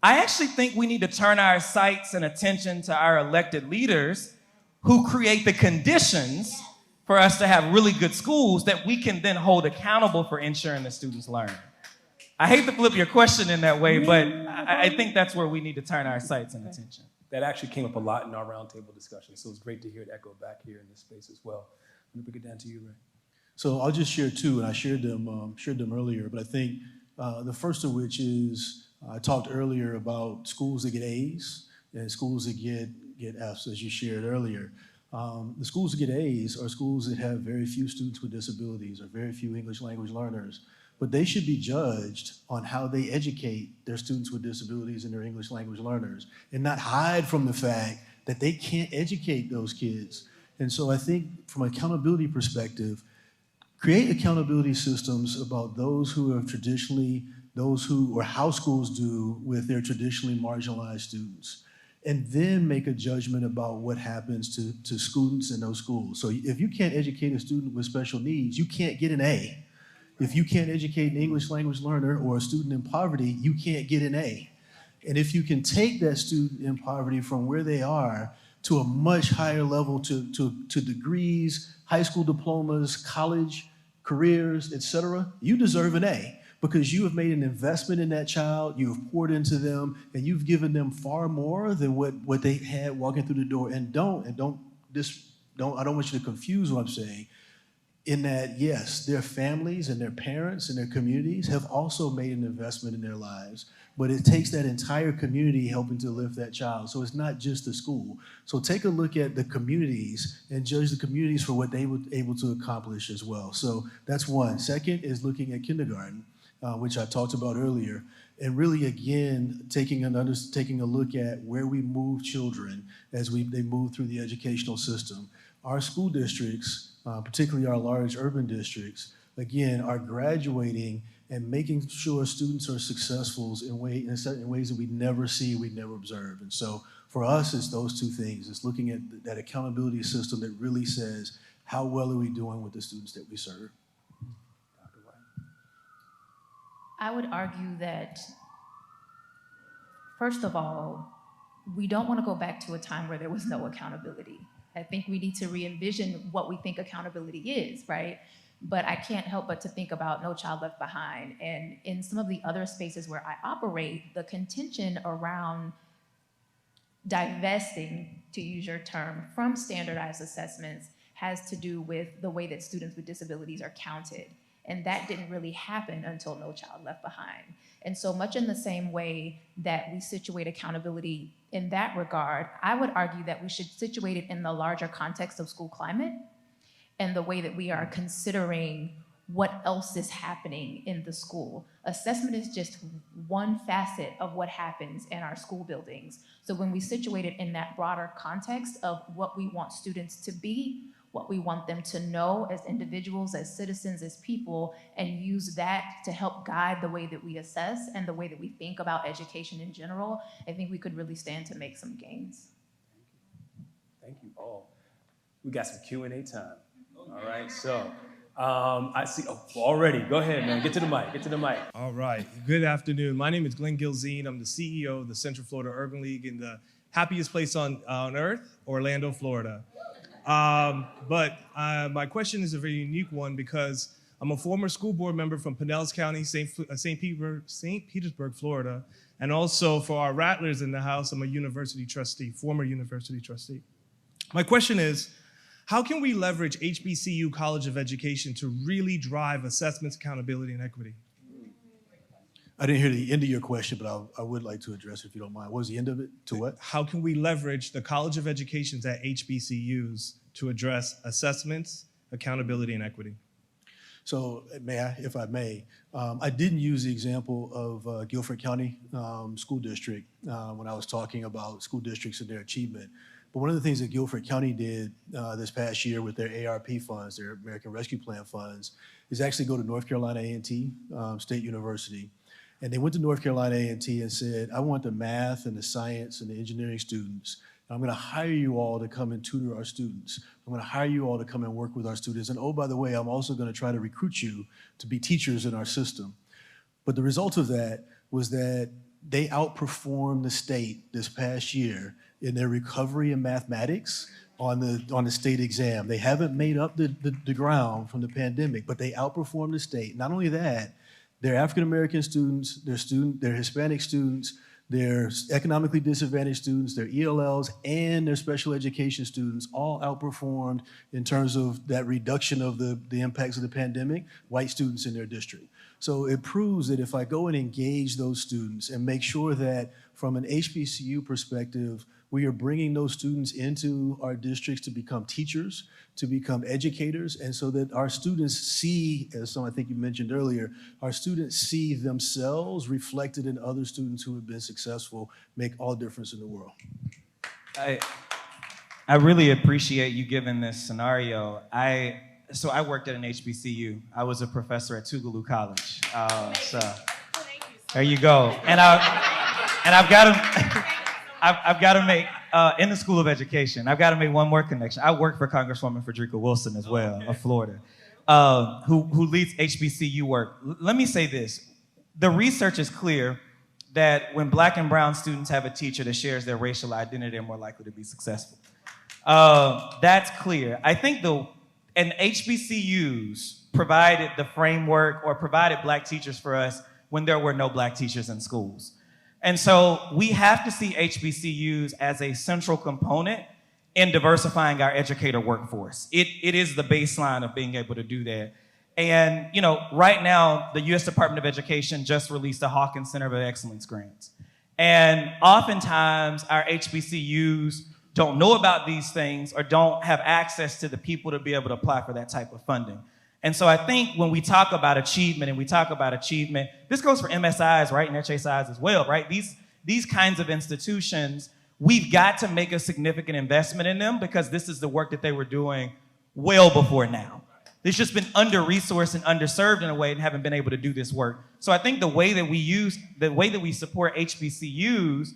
I actually think we need to turn our sights and attention to our elected leaders who create the conditions for us to have really good schools that we can then hold accountable for ensuring that students learn. I hate to flip your question in that way, but I think that's where we need to turn our sights and attention. That actually came up a lot in our roundtable discussion, so it's great to hear it echo back here in this space as well. Let me bring it down to you, Ray. So I'll just share two, and I shared them earlier, but I think the first of which is I talked earlier about schools that get A's and schools that get F's, as you shared earlier. The schools that get A's are schools that have very few students with disabilities or very few English language learners, but they should be judged on how they educate their students with disabilities and their English language learners and not hide from the fact that they can't educate those kids. And so I think from an accountability perspective, create accountability systems about those who have traditionally, or how schools do with their traditionally marginalized students. and then make a judgment about what happens to students in those schools. So if you can't educate a student with special needs, you can't get an A. If you can't educate an English language learner or a student in poverty, you can't get an A. And if you can take that student in poverty from where they are to a much higher level, to degrees, high school diplomas, college, careers, etc., you deserve an A, because you have made an investment in that child, you have poured into them, and you've given them far more than what they had walking through the door. And I don't want you to confuse what I'm saying, in that, yes, their families and their parents and their communities have also made an investment in their lives, but it takes that entire community helping to lift that child. So it's not just the school. So take a look at the communities and judge the communities for what they were able to accomplish as well. So that's one. Second is looking at kindergarten, which I talked about earlier, and really, again, taking a look at where we move children as they move through the educational system. Our school districts, particularly our large urban districts, again, are graduating and making sure students are successful in ways that we never see, we never observe. And so for us, it's those two things. It's looking at that accountability system that really says, how well are we doing with the students that we serve? I would argue that, first of all, we don't want to go back to a time where there was no accountability. I think we need to re-envision what we think accountability is, right? But I can't help but to think about No Child Left Behind. And in some of the other spaces where I operate, the contention around divesting, to use your term, from standardized assessments has to do with the way that students with disabilities are counted. And that didn't really happen until No Child Left Behind. And so much in the same way that we situate accountability in that regard, I would argue that we should situate it in the larger context of school climate and the way that we are considering what else is happening in the school. Assessment is just one facet of what happens in our school buildings. So when we situate it in that broader context of what we want students to be, what we want them to know as individuals, as citizens, as people, and use that to help guide the way that we assess and the way that we think about education in general, I think we could really stand to make some gains. Thank you all. We got some Q&A time. All right, so I see, already, go ahead, man, get to the mic. All right, good afternoon. My name is Glenn Gilzine. I'm the CEO of the Central Florida Urban League in the happiest place on earth, Orlando, Florida. But my question is a very unique one because I'm a former school board member from Pinellas County, St. Petersburg, Florida. And also for our Rattlers in the house, I'm a university trustee, former university trustee. My question is, how can we leverage HBCU College of Education to really drive assessments, accountability, and equity? I didn't hear the end of your question, but I would like to address it if you don't mind. What was the end of it? To what? How can we leverage the College of Educations at HBCUs to address assessments, accountability, and equity? So if I may, I didn't use the example of Guilford County School District when I was talking about school districts and their achievement. But one of the things that Guilford County did this past year with their ARP funds, their American Rescue Plan funds, is actually go to North Carolina A&T State University. And they went to North Carolina A&T and said, I want the math and the science and the engineering students. And I'm going to hire you all to come and tutor our students. I'm going to hire you all to come and work with our students. And oh, by the way, I'm also going to try to recruit you to be teachers in our system. But the result of that was that they outperformed the state this past year in their recovery in mathematics on the state exam. They haven't made up the ground from the pandemic, but they outperformed the state. Not only that, their African-American students, their Hispanic students, their economically disadvantaged students, their ELLs, and their special education students all outperformed in terms of that reduction of the impacts of the pandemic, white students in their district. So it proves that if I go and engage those students and make sure that from an HBCU perspective, we are bringing those students into our districts to become teachers, to become educators, and so that our students see, as I think you mentioned earlier, our students see themselves reflected in other students who have been successful, make all difference in the world. I really appreciate you giving this scenario. So I worked at an HBCU. I was a professor at Tougaloo College. So there you go. And I've got to I've got to make, in the School of Education, I've got to make one more connection. I work for Congresswoman Frederica Wilson as well, of Florida, who leads HBCU work. Let me say this. The research is clear that when Black and brown students have a teacher that shares their racial identity, they're more likely to be successful. That's clear. I think and HBCUs provided the framework or provided Black teachers for us when there were no Black teachers in schools. And so we have to see HBCUs as a central component in diversifying our educator workforce. It is the baseline of being able to do that. And, you know, right now, the U.S. Department of Education just released the Hawkins Center of Excellence grants. And oftentimes, our HBCUs don't know about these things or don't have access to the people to be able to apply for that type of funding. And so I think when we talk about achievement, this goes for MSIs, right, and HSIs as well, right? These kinds of institutions, we've got to make a significant investment in them because this is the work that they were doing well before now. They've just been under-resourced and underserved in a way and haven't been able to do this work. So I think the way that we support HBCUs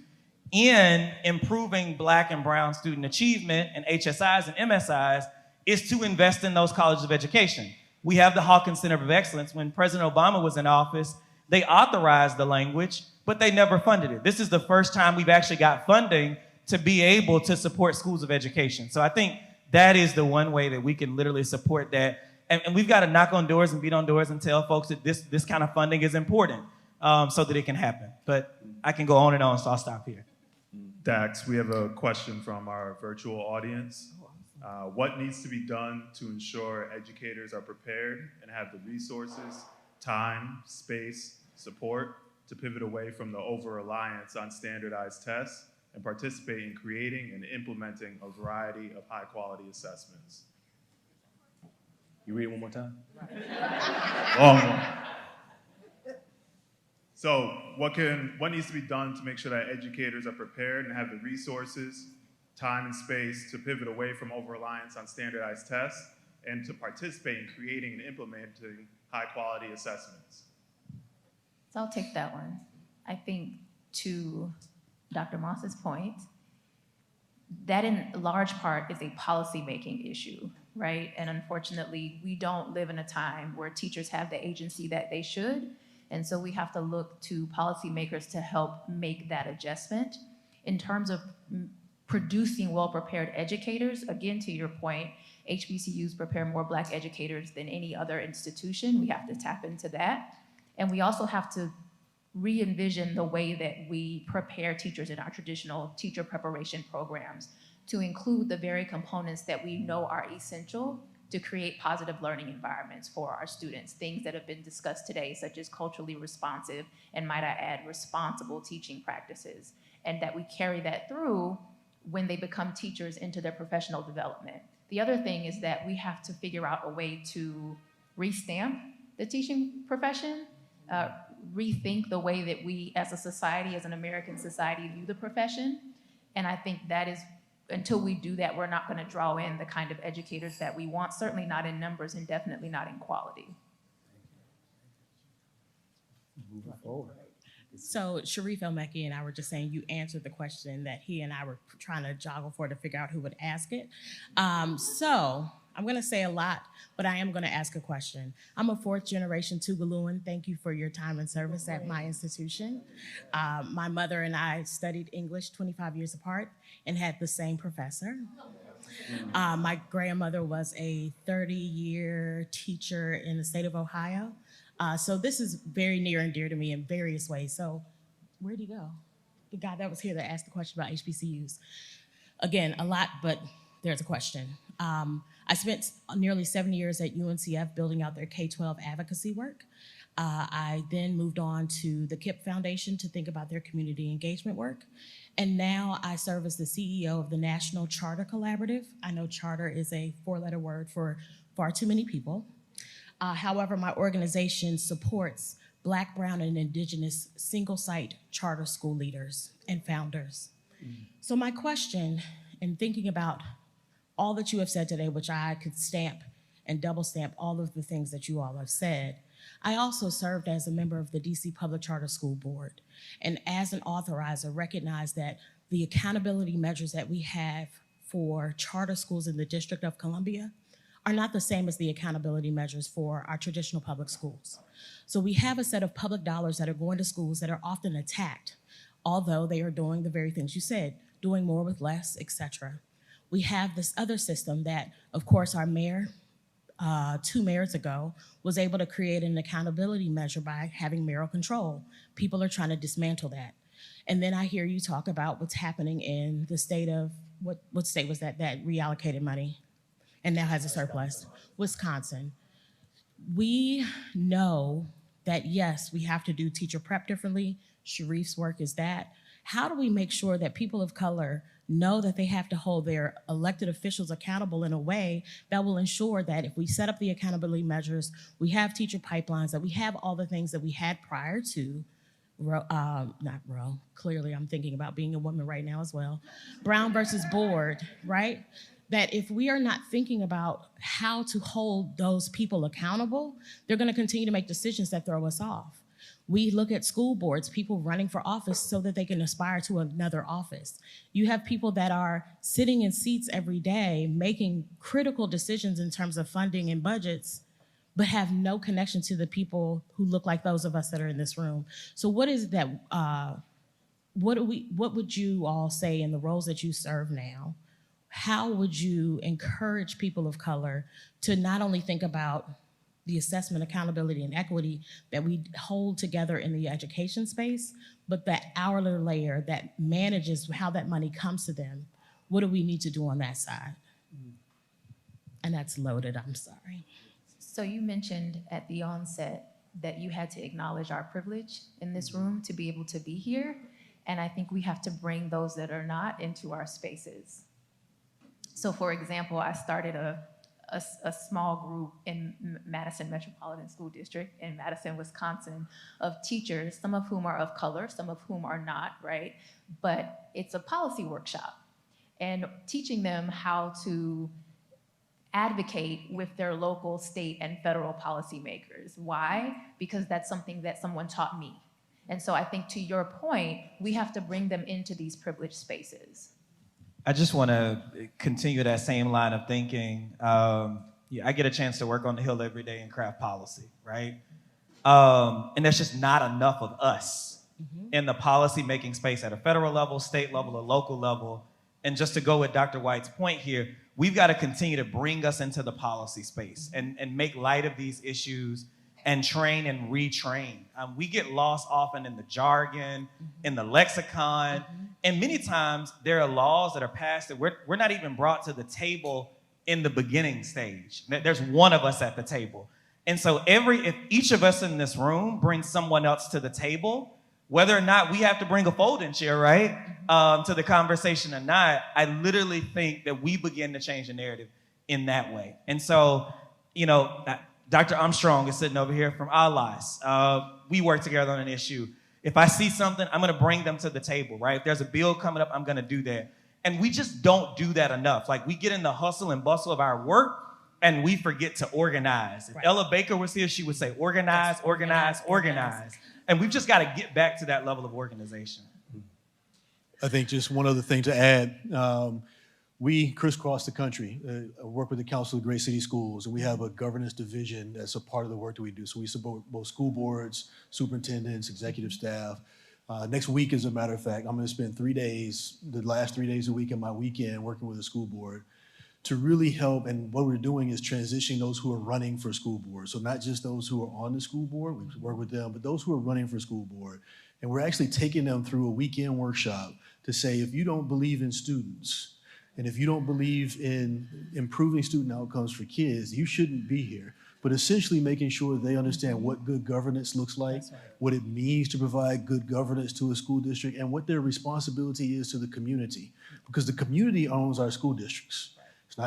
in improving Black and brown student achievement and HSIs and MSIs is to invest in those colleges of education. We have the Hawkins Center of Excellence. When President Obama was in office, they authorized the language, but they never funded it. This is the first time we've actually got funding to be able to support schools of education. So I think that is the one way that we can literally support that. And we've got to knock on doors and beat on doors and tell folks that this kind of funding is important so that it can happen. But I can go on and on, so I'll stop here. Dax, we have a question from our virtual audience. What needs to be done to ensure educators are prepared and have the resources, time, space, support to pivot away from the over-reliance on standardized tests and participate in creating and implementing a variety of high-quality assessments? You read it one more time? Long one. So what needs to be done to make sure that educators are prepared and have the resources, time and space to pivot away from over-reliance on standardized tests and to participate in creating and implementing high-quality assessments? So I'll take that one. I think to Dr. Moss's point, that in large part is a policy-making issue, right? And unfortunately, we don't live in a time where teachers have the agency that they should. And so we have to look to policymakers to help make that adjustment. In terms of producing well-prepared educators, again, to your point, HBCUs prepare more Black educators than any other institution. We have to tap into that. And we also have to re-envision the way that we prepare teachers in our traditional teacher preparation programs to include the very components that we know are essential to create positive learning environments for our students. Things that have been discussed today, such as culturally responsive, and might I add, responsible teaching practices, and that we carry that through when they become teachers into their professional development. The other thing is that we have to figure out a way to re-stamp the teaching profession, rethink the way that we as a society, as an American society, view the profession. And I think that is, until we do that, we're not going to draw in the kind of educators that we want, certainly not in numbers and definitely not in quality. Moving forward. So Sharif El-Mekki and I were just saying you answered the question that he and I were trying to joggle for to figure out who would ask it. So I'm going to say a lot, but I am going to ask a question. I'm a fourth generation Tuvaluan. Thank you for your time and service at my institution. My mother and I studied English 25 years apart and had the same professor. My grandmother was a 30-year teacher in the state of Ohio. So this is very near and dear to me in various ways. So where'd he go? The guy that was here that asked the question about HBCUs. Again, a lot, but there's a question. I spent nearly 7 years at UNCF building out their K-12 advocacy work. I then moved on to the KIPP Foundation to think about their community engagement work. And now I serve as the CEO of the National Charter Collaborative. I know charter is a four-letter word for far too many people. However, my organization supports Black, brown, and Indigenous single-site charter school leaders and founders. So my question, in thinking about all that you have said today, which I could stamp and double stamp all of the things that you all have said, I also served as a member of the DC Public Charter School Board, and as an authorizer, recognized that the accountability measures that we have for charter schools in the District of Columbia are not the same as the accountability measures for our traditional public schools. So we have a set of public dollars that are going to schools that are often attacked, although they are doing the very things you said, doing more with less, et cetera. We have this other system that, of course, our mayor, 2 mayors ago, was able to create an accountability measure by having mayoral control. People are trying to dismantle that. And then I hear you talk about what's happening in the state of, what state was that reallocated money and now has a surplus? Wisconsin. We know that, yes, we have to do teacher prep differently. Sharif's work is that. How do we make sure that people of color know that they have to hold their elected officials accountable in a way that will ensure that if we set up the accountability measures, we have teacher pipelines, that we have all the things that we had prior to, not Roe, clearly I'm thinking about being a woman right now as well, Brown versus Board, right? That if we are not thinking about how to hold those people accountable, they're gonna continue to make decisions that throw us off. We look at school boards, people running for office so that they can aspire to another office. You have people that are sitting in seats every day making critical decisions in terms of funding and budgets, but have no connection to the people who look like those of us that are in this room. So what is that, what would you all say in the roles that you serve now? How would you encourage people of color to not only think about the assessment, accountability, and equity that we hold together in the education space, but that outer layer that manages how that money comes to them? What do we need to do on that side? And that's loaded, I'm sorry. So you mentioned at the onset that you had to acknowledge our privilege in this room to be able to be here. And I think we have to bring those that are not into our spaces. So for example, I started a small group in Madison Metropolitan School District in Madison, Wisconsin, of teachers, some of whom are of color, some of whom are not, right? But it's a policy workshop and teaching them how to advocate with their local, state, and federal policymakers. Why? Because that's something that someone taught me. And so I think to your point, we have to bring them into these privileged spaces. I just want to continue that same line of thinking. I get a chance to work on the Hill every day in craft policy, right? And there's just not enough of us in the policy-making space at a federal level, state level, or local level. And just to go with Dr. White's point here, we've got to continue to bring us into the policy space and make light of these issues and train and retrain. We get lost often in the jargon, in the lexicon, and many times there are laws that are passed that we're not even brought to the table in the beginning stage. There's one of us at the table. And so if each of us in this room brings someone else to the table, whether or not we have to bring a folding chair, right, to the conversation or not, I literally think that we begin to change the narrative in that way. And so, Dr. Armstrong is sitting over here from Allies. We work together on an issue. If I see something, I'm gonna bring them to the table, right? If there's a bill coming up, I'm gonna do that. And we just don't do that enough. Like, we get in the hustle and bustle of our work and we forget to organize. If Ella Baker was here, she would say, organize, organize, organize. And we've just gotta get back to that level of organization. I think just one other thing to add. We crisscross the country, work with the Council of Great City Schools, and we have a governance division that's a part of the work that we do. So we support both school boards, superintendents, executive staff. Next week, as a matter of fact, I'm gonna spend 3 days, the last 3 days a week and my weekend, working with the school board to really help. And what we're doing is transitioning those who are running for school board. So not just those who are on the school board, we work with them, but those who are running for school board. And we're actually taking them through a weekend workshop to say, if you don't believe in students, and if you don't believe in improving student outcomes for kids, you shouldn't be here. But essentially making sure they understand what good governance looks like, what it means to provide good governance to a school district, and what their responsibility is to the community. Because the community owns our school districts. It's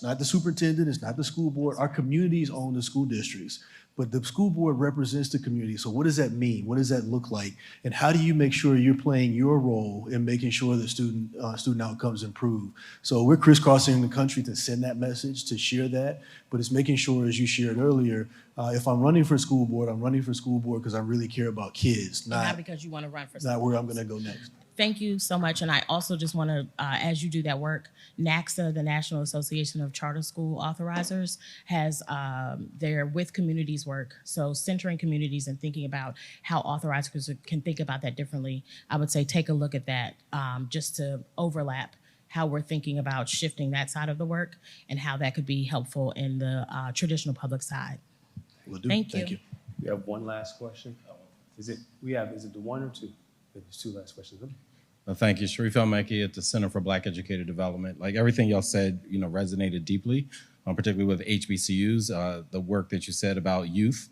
not the superintendent, it's not the school board. Our communities own the school districts. But the school board represents the community. So what does that mean? What does that look like? And how do you make sure you're playing your role in making sure that student outcomes improve? So we're crisscrossing the country to send that message, to share that, but it's making sure, as you shared earlier, if I'm running for school board, I'm running for school board because I really care about kids, not because you want to run for school not where I'm gonna go next. Thank you so much. And I also just want to, as you do that work, NACSA, the National Association of Charter School Authorizers, has their With Communities work. So centering communities and thinking about how authorizers can think about that differently. I would say take a look at that just to overlap how we're thinking about shifting that side of the work and how that could be helpful in the traditional public side. Will do. Thank you. We have one last question. Is it the one or two? There's two last questions. Thank you. Sharif El-Mekki at the Center for Black Educator Development. Like everything y'all said, resonated deeply, particularly with HBCUs, the work that you said about youth.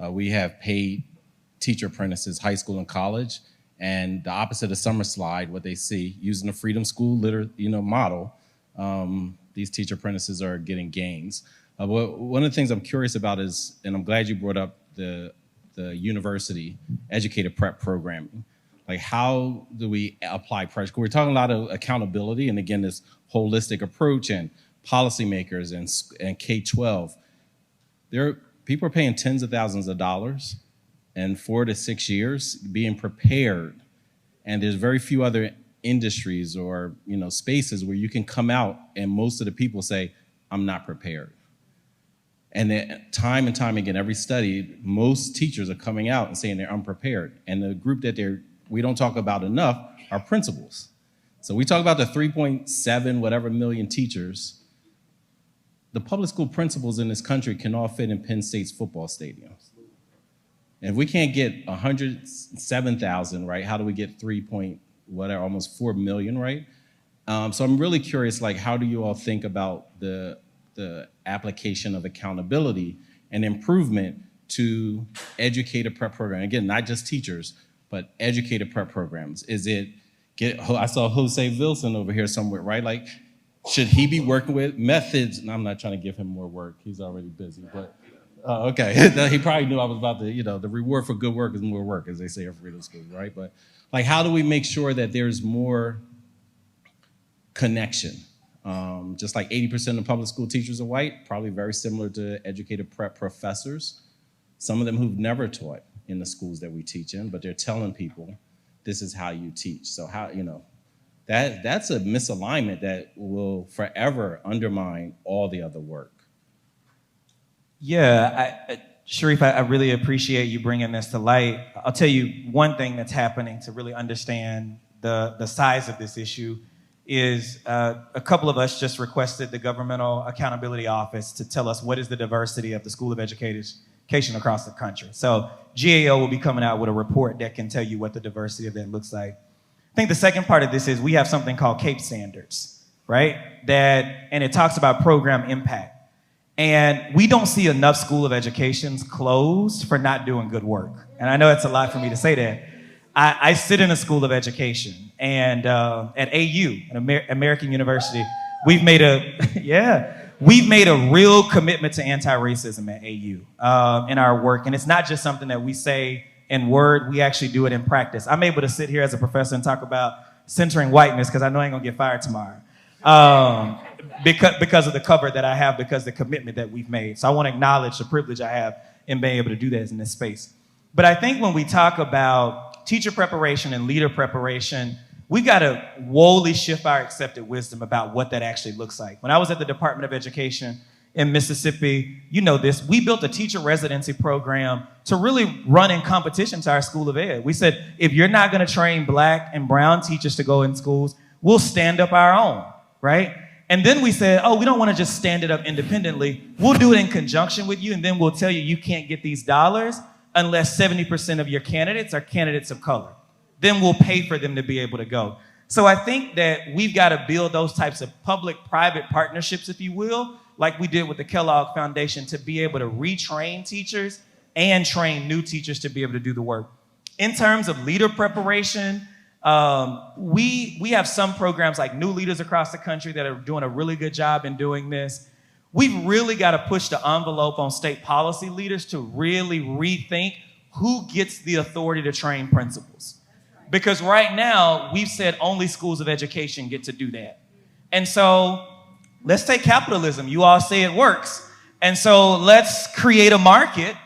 We have paid teacher apprentices, high school and college, and the opposite of summer slide, what they see, using the Freedom School model, these teacher apprentices are getting gains. One of the things I'm curious about is, and I'm glad you brought up the university educator prep programming. Like, how do we apply pressure? We're talking a lot of accountability, and again, this holistic approach and policymakers and K-12. People are paying tens of thousands of dollars and 4 to 6 years being prepared, and there's very few other industries or spaces where you can come out and most of the people say, "I'm not prepared." And then time and time again, every study, most teachers are coming out and saying they're unprepared, and the group that we don't talk about enough are principals. So we talk about the 3.7 whatever million teachers. The public school principals in this country can all fit in Penn State's football stadium. And if we can't get 107,000, right, how do we get almost 4 million, right? So I'm really curious, like, how do you all think about the application of accountability and improvement to educator prep program? Again, not just teachers, but educator prep programs. I saw Jose Wilson over here somewhere, right? Like, should he be working with methods? And I'm not trying to give him more work. He's already busy, but okay. He probably knew I was about to, the reward for good work is more work, as they say at Freedom School, right? But like, how do we make sure that there's more connection? Just like 80% of public school teachers are white, probably very similar to educator prep professors. Some of them who've never taught in the schools that we teach in, but they're telling people, this is how you teach. So how, that's a misalignment that will forever undermine all the other work. Yeah, Sharif, I really appreciate you bringing this to light. I'll tell you one thing that's happening to really understand the size of this issue is a couple of us just requested the Governmental Accountability Office to tell us what is the diversity of the School of Education across the country. So GAO will be coming out with a report that can tell you what the diversity of that looks like. I think the second part of this is we have something called CAPE standards, right? And it talks about program impact. And we don't see enough School of Educations closed for not doing good work. And I know it's a lot for me to say that. I sit in a School of Education, and at AU, American University, we've made a real commitment to anti-racism at AU in our work. And it's not just something that we say in word, we actually do it in practice. I'm able to sit here as a professor and talk about centering whiteness because I know I ain't gonna get fired tomorrow. Because of the cover that I have, because of the commitment that we've made. So I want to acknowledge the privilege I have in being able to do that in this space. But I think when we talk about teacher preparation and leader preparation, we got to woefully shift our accepted wisdom about what that actually looks like. When I was at the Department of Education in Mississippi, you know this, we built a teacher residency program to really run in competition to our School of Ed. We said, if you're not going to train Black and brown teachers to go in schools, we'll stand up our own, right? And then we said, we don't want to just stand it up independently. We'll do it in conjunction with you, and then we'll tell you you can't get these dollars unless 70% of your candidates are candidates of color. Then we'll pay for them to be able to go. So I think that we've got to build those types of public-private partnerships, if you will, like we did with the Kellogg Foundation, to be able to retrain teachers and train new teachers to be able to do the work. In terms of leader preparation, we have some programs like New Leaders across the country that are doing a really good job in doing this. We've really got to push the envelope on state policy leaders to really rethink who gets the authority to train principals. Because right now, we've said only schools of education get to do that. And so let's take capitalism. You all say it works. And so let's create a market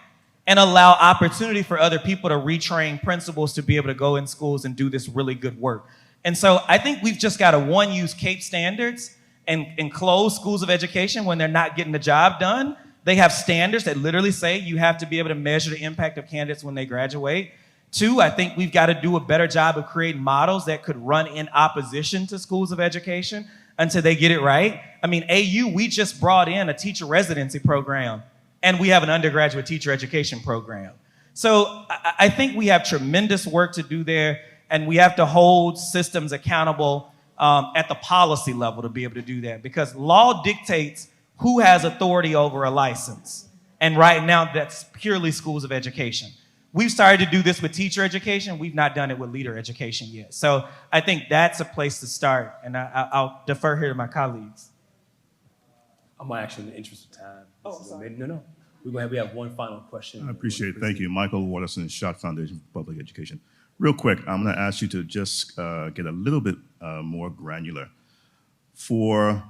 and allow opportunity for other people to retrain principals to be able to go in schools and do this really good work. And so I think we've just got to, one, use CAPE standards and close schools of education when they're not getting the job done. They have standards that literally say you have to be able to measure the impact of candidates when they graduate. Two, I think we've got to do a better job of creating models that could run in opposition to schools of education until they get it right. I mean, AU, we just brought in a teacher residency program, and we have an undergraduate teacher education program. So I think we have tremendous work to do there, and we have to hold systems accountable at the policy level to be able to do that, because law dictates who has authority over a license. And right now, that's purely schools of education. We've started to do this with teacher education. We've not done it with leader education yet. So I think that's a place to start, and I'll defer here to my colleagues. I'm actually in the interest of time. Oh, sorry. No. We have one final question. I appreciate it. Thank you. Michael Watterson, Schott Foundation for Public Education. Real quick, I'm going to ask you to just get a little bit more granular. For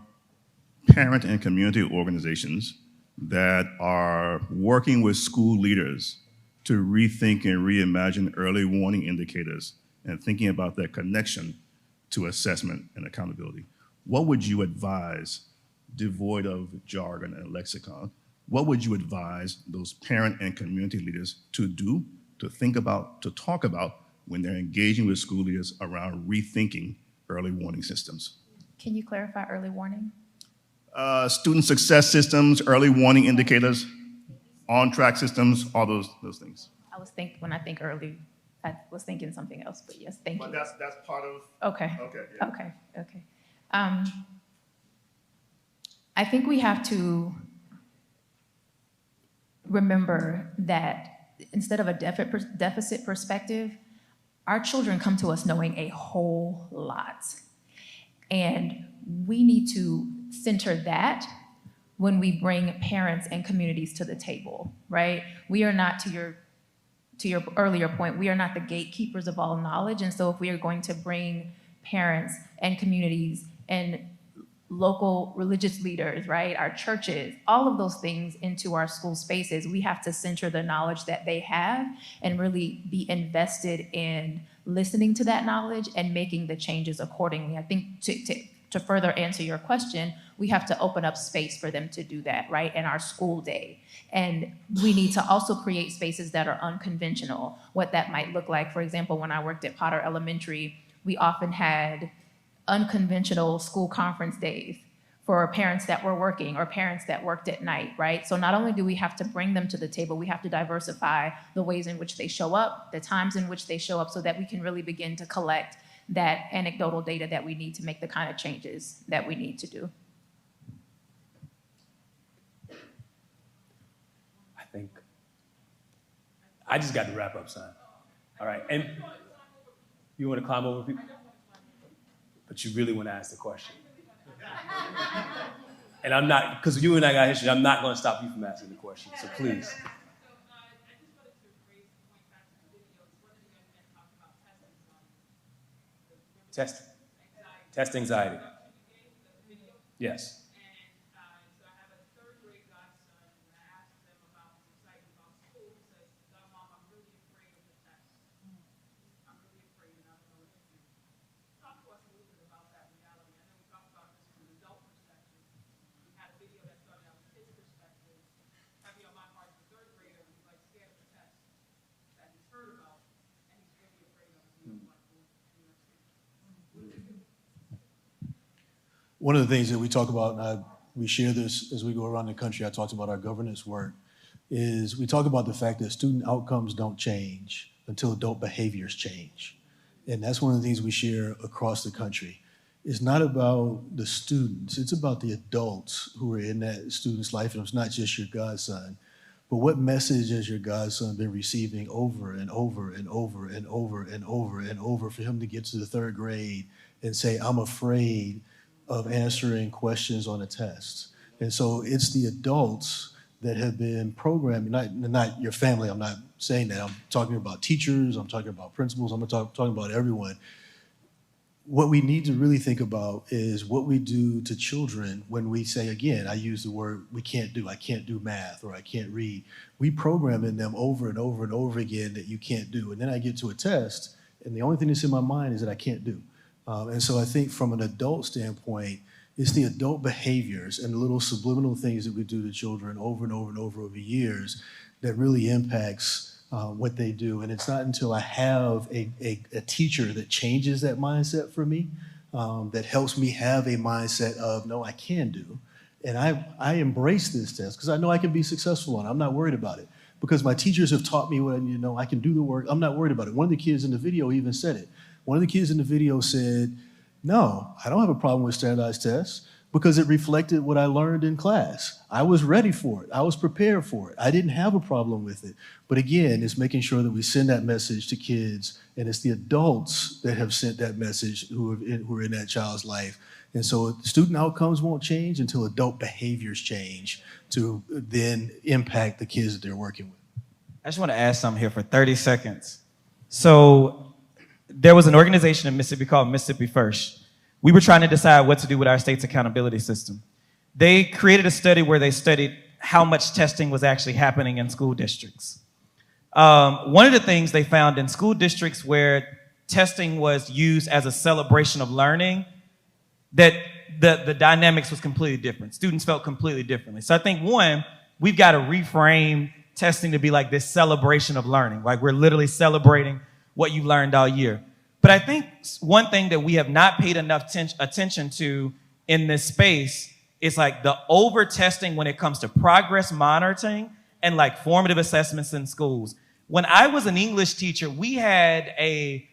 parent and community organizations that are working with school leaders to rethink and reimagine early warning indicators and thinking about that connection to assessment and accountability, what would you advise, devoid of jargon and lexicon, what would you advise those parent and community leaders to do, to think about, to talk about when they're engaging with school leaders around rethinking early warning systems? Can you clarify early warning? Student success systems, early warning indicators, on-track systems, all those things. When I think early, I was thinking something else, but yes, thank you. But that's part of. Okay. Okay. Yeah. Okay. I think we have to remember that instead of a deficit perspective, our children come to us knowing a whole lot. And we need to center that when we bring parents and communities to the table, right? We are not, to your earlier point, we are not the gatekeepers of all knowledge. And so if we are going to bring parents and communities and local religious leaders, right, our churches, all of those things into our school spaces, we have to center the knowledge that they have and really be invested in listening to that knowledge and making the changes accordingly. I think to further answer your question, we have to open up space for them to do that, right, in our school day. And we need to also create spaces that are unconventional, what that might look like. For example, when I worked at Potter Elementary, we often had unconventional school conference days for parents that were working or parents that worked at night, right? So not only do we have to bring them to the table, we have to diversify the ways in which they show up, the times in which they show up, so that we can really begin to collect that anecdotal data that we need to make the kind of changes that we need to do. I think I just got the wrap up sign. All right, and you want to climb over people? But you really want to ask the question. And I'm not, because you and I got history, I'm not going to stop you from asking the question, so please. Test anxiety. Yes. One of the things that we talk about, and we share this as we go around the country, I talked about our governance work, is we talk about the fact that student outcomes don't change until adult behaviors change. And that's one of the things we share across the country. It's not about the students, it's about the adults who are in that student's life, and it's not just your godson. But what message has your godson been receiving over and over and over and over and over and over for him to get to the third grade and say, I'm afraid of answering questions on a test? And so it's the adults that have been programmed, not your family, I'm not saying that, I'm talking about teachers, I'm talking about principals, I'm talking about everyone. What we need to really think about is what we do to children when we say, again, I use the word I can't do math, or I can't read. We program in them over and over and over again that you can't do. And then I get to a test, and the only thing that's in my mind is that I can't do. And so I think from an adult standpoint, it's the adult behaviors and the little subliminal things that we do to children over and over and over years that really impacts what they do. And it's not until I have a teacher that changes that mindset for me, that helps me have a mindset of, no, I can do. And I embrace this test because I know I can be successful on it. I'm not worried about it. Because my teachers have taught me when, I can do the work. I'm not worried about it. One of the kids in the video even said it. One of the kids in the video said, no, I don't have a problem with standardized tests because it reflected what I learned in class. I was ready for it. I was prepared for it. I didn't have a problem with it. But again, it's making sure that we send that message to kids, and it's the adults that have sent that message who are in that child's life. And so student outcomes won't change until adult behaviors change to then impact the kids that they're working with. I just want to ask something here for 30 seconds. So there was an organization in Mississippi called Mississippi First. We were trying to decide what to do with our state's accountability system. They created a study where they studied how much testing was actually happening in school districts. One of the things they found in school districts where testing was used as a celebration of learning, that the dynamics was completely different. Students felt completely differently. So I think, one, we've got to reframe testing to be like this celebration of learning. Like we're literally celebrating what you learned all year. But I think one thing that we have not paid enough attention to in this space is like the over-testing when it comes to progress monitoring and like formative assessments in schools. When I was an English teacher, we had a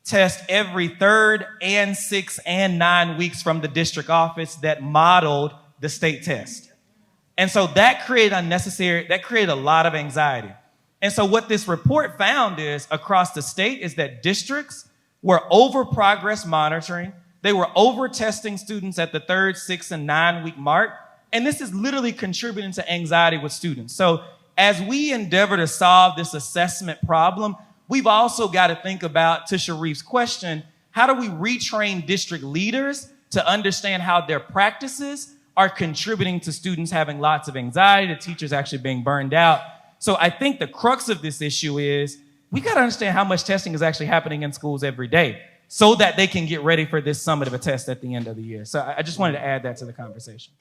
test every 3rd and 6th and 9 weeks from the district office that modeled the state test. And so that created a lot of anxiety. And so what this report found is across the state is that districts were over progress monitoring. They were over testing students at the 3rd, 6th, and 9 week mark. And this is literally contributing to anxiety with students. So as we endeavor to solve this assessment problem, we've also got to think about, to Sharif's question, how do we retrain district leaders to understand how their practices are contributing to students having lots of anxiety, the teachers actually being burned out. So I think the crux of this issue is we got to understand how much testing is actually happening in schools every day so that they can get ready for this summit of a test at the end of the year. So I just wanted to add that to the conversation.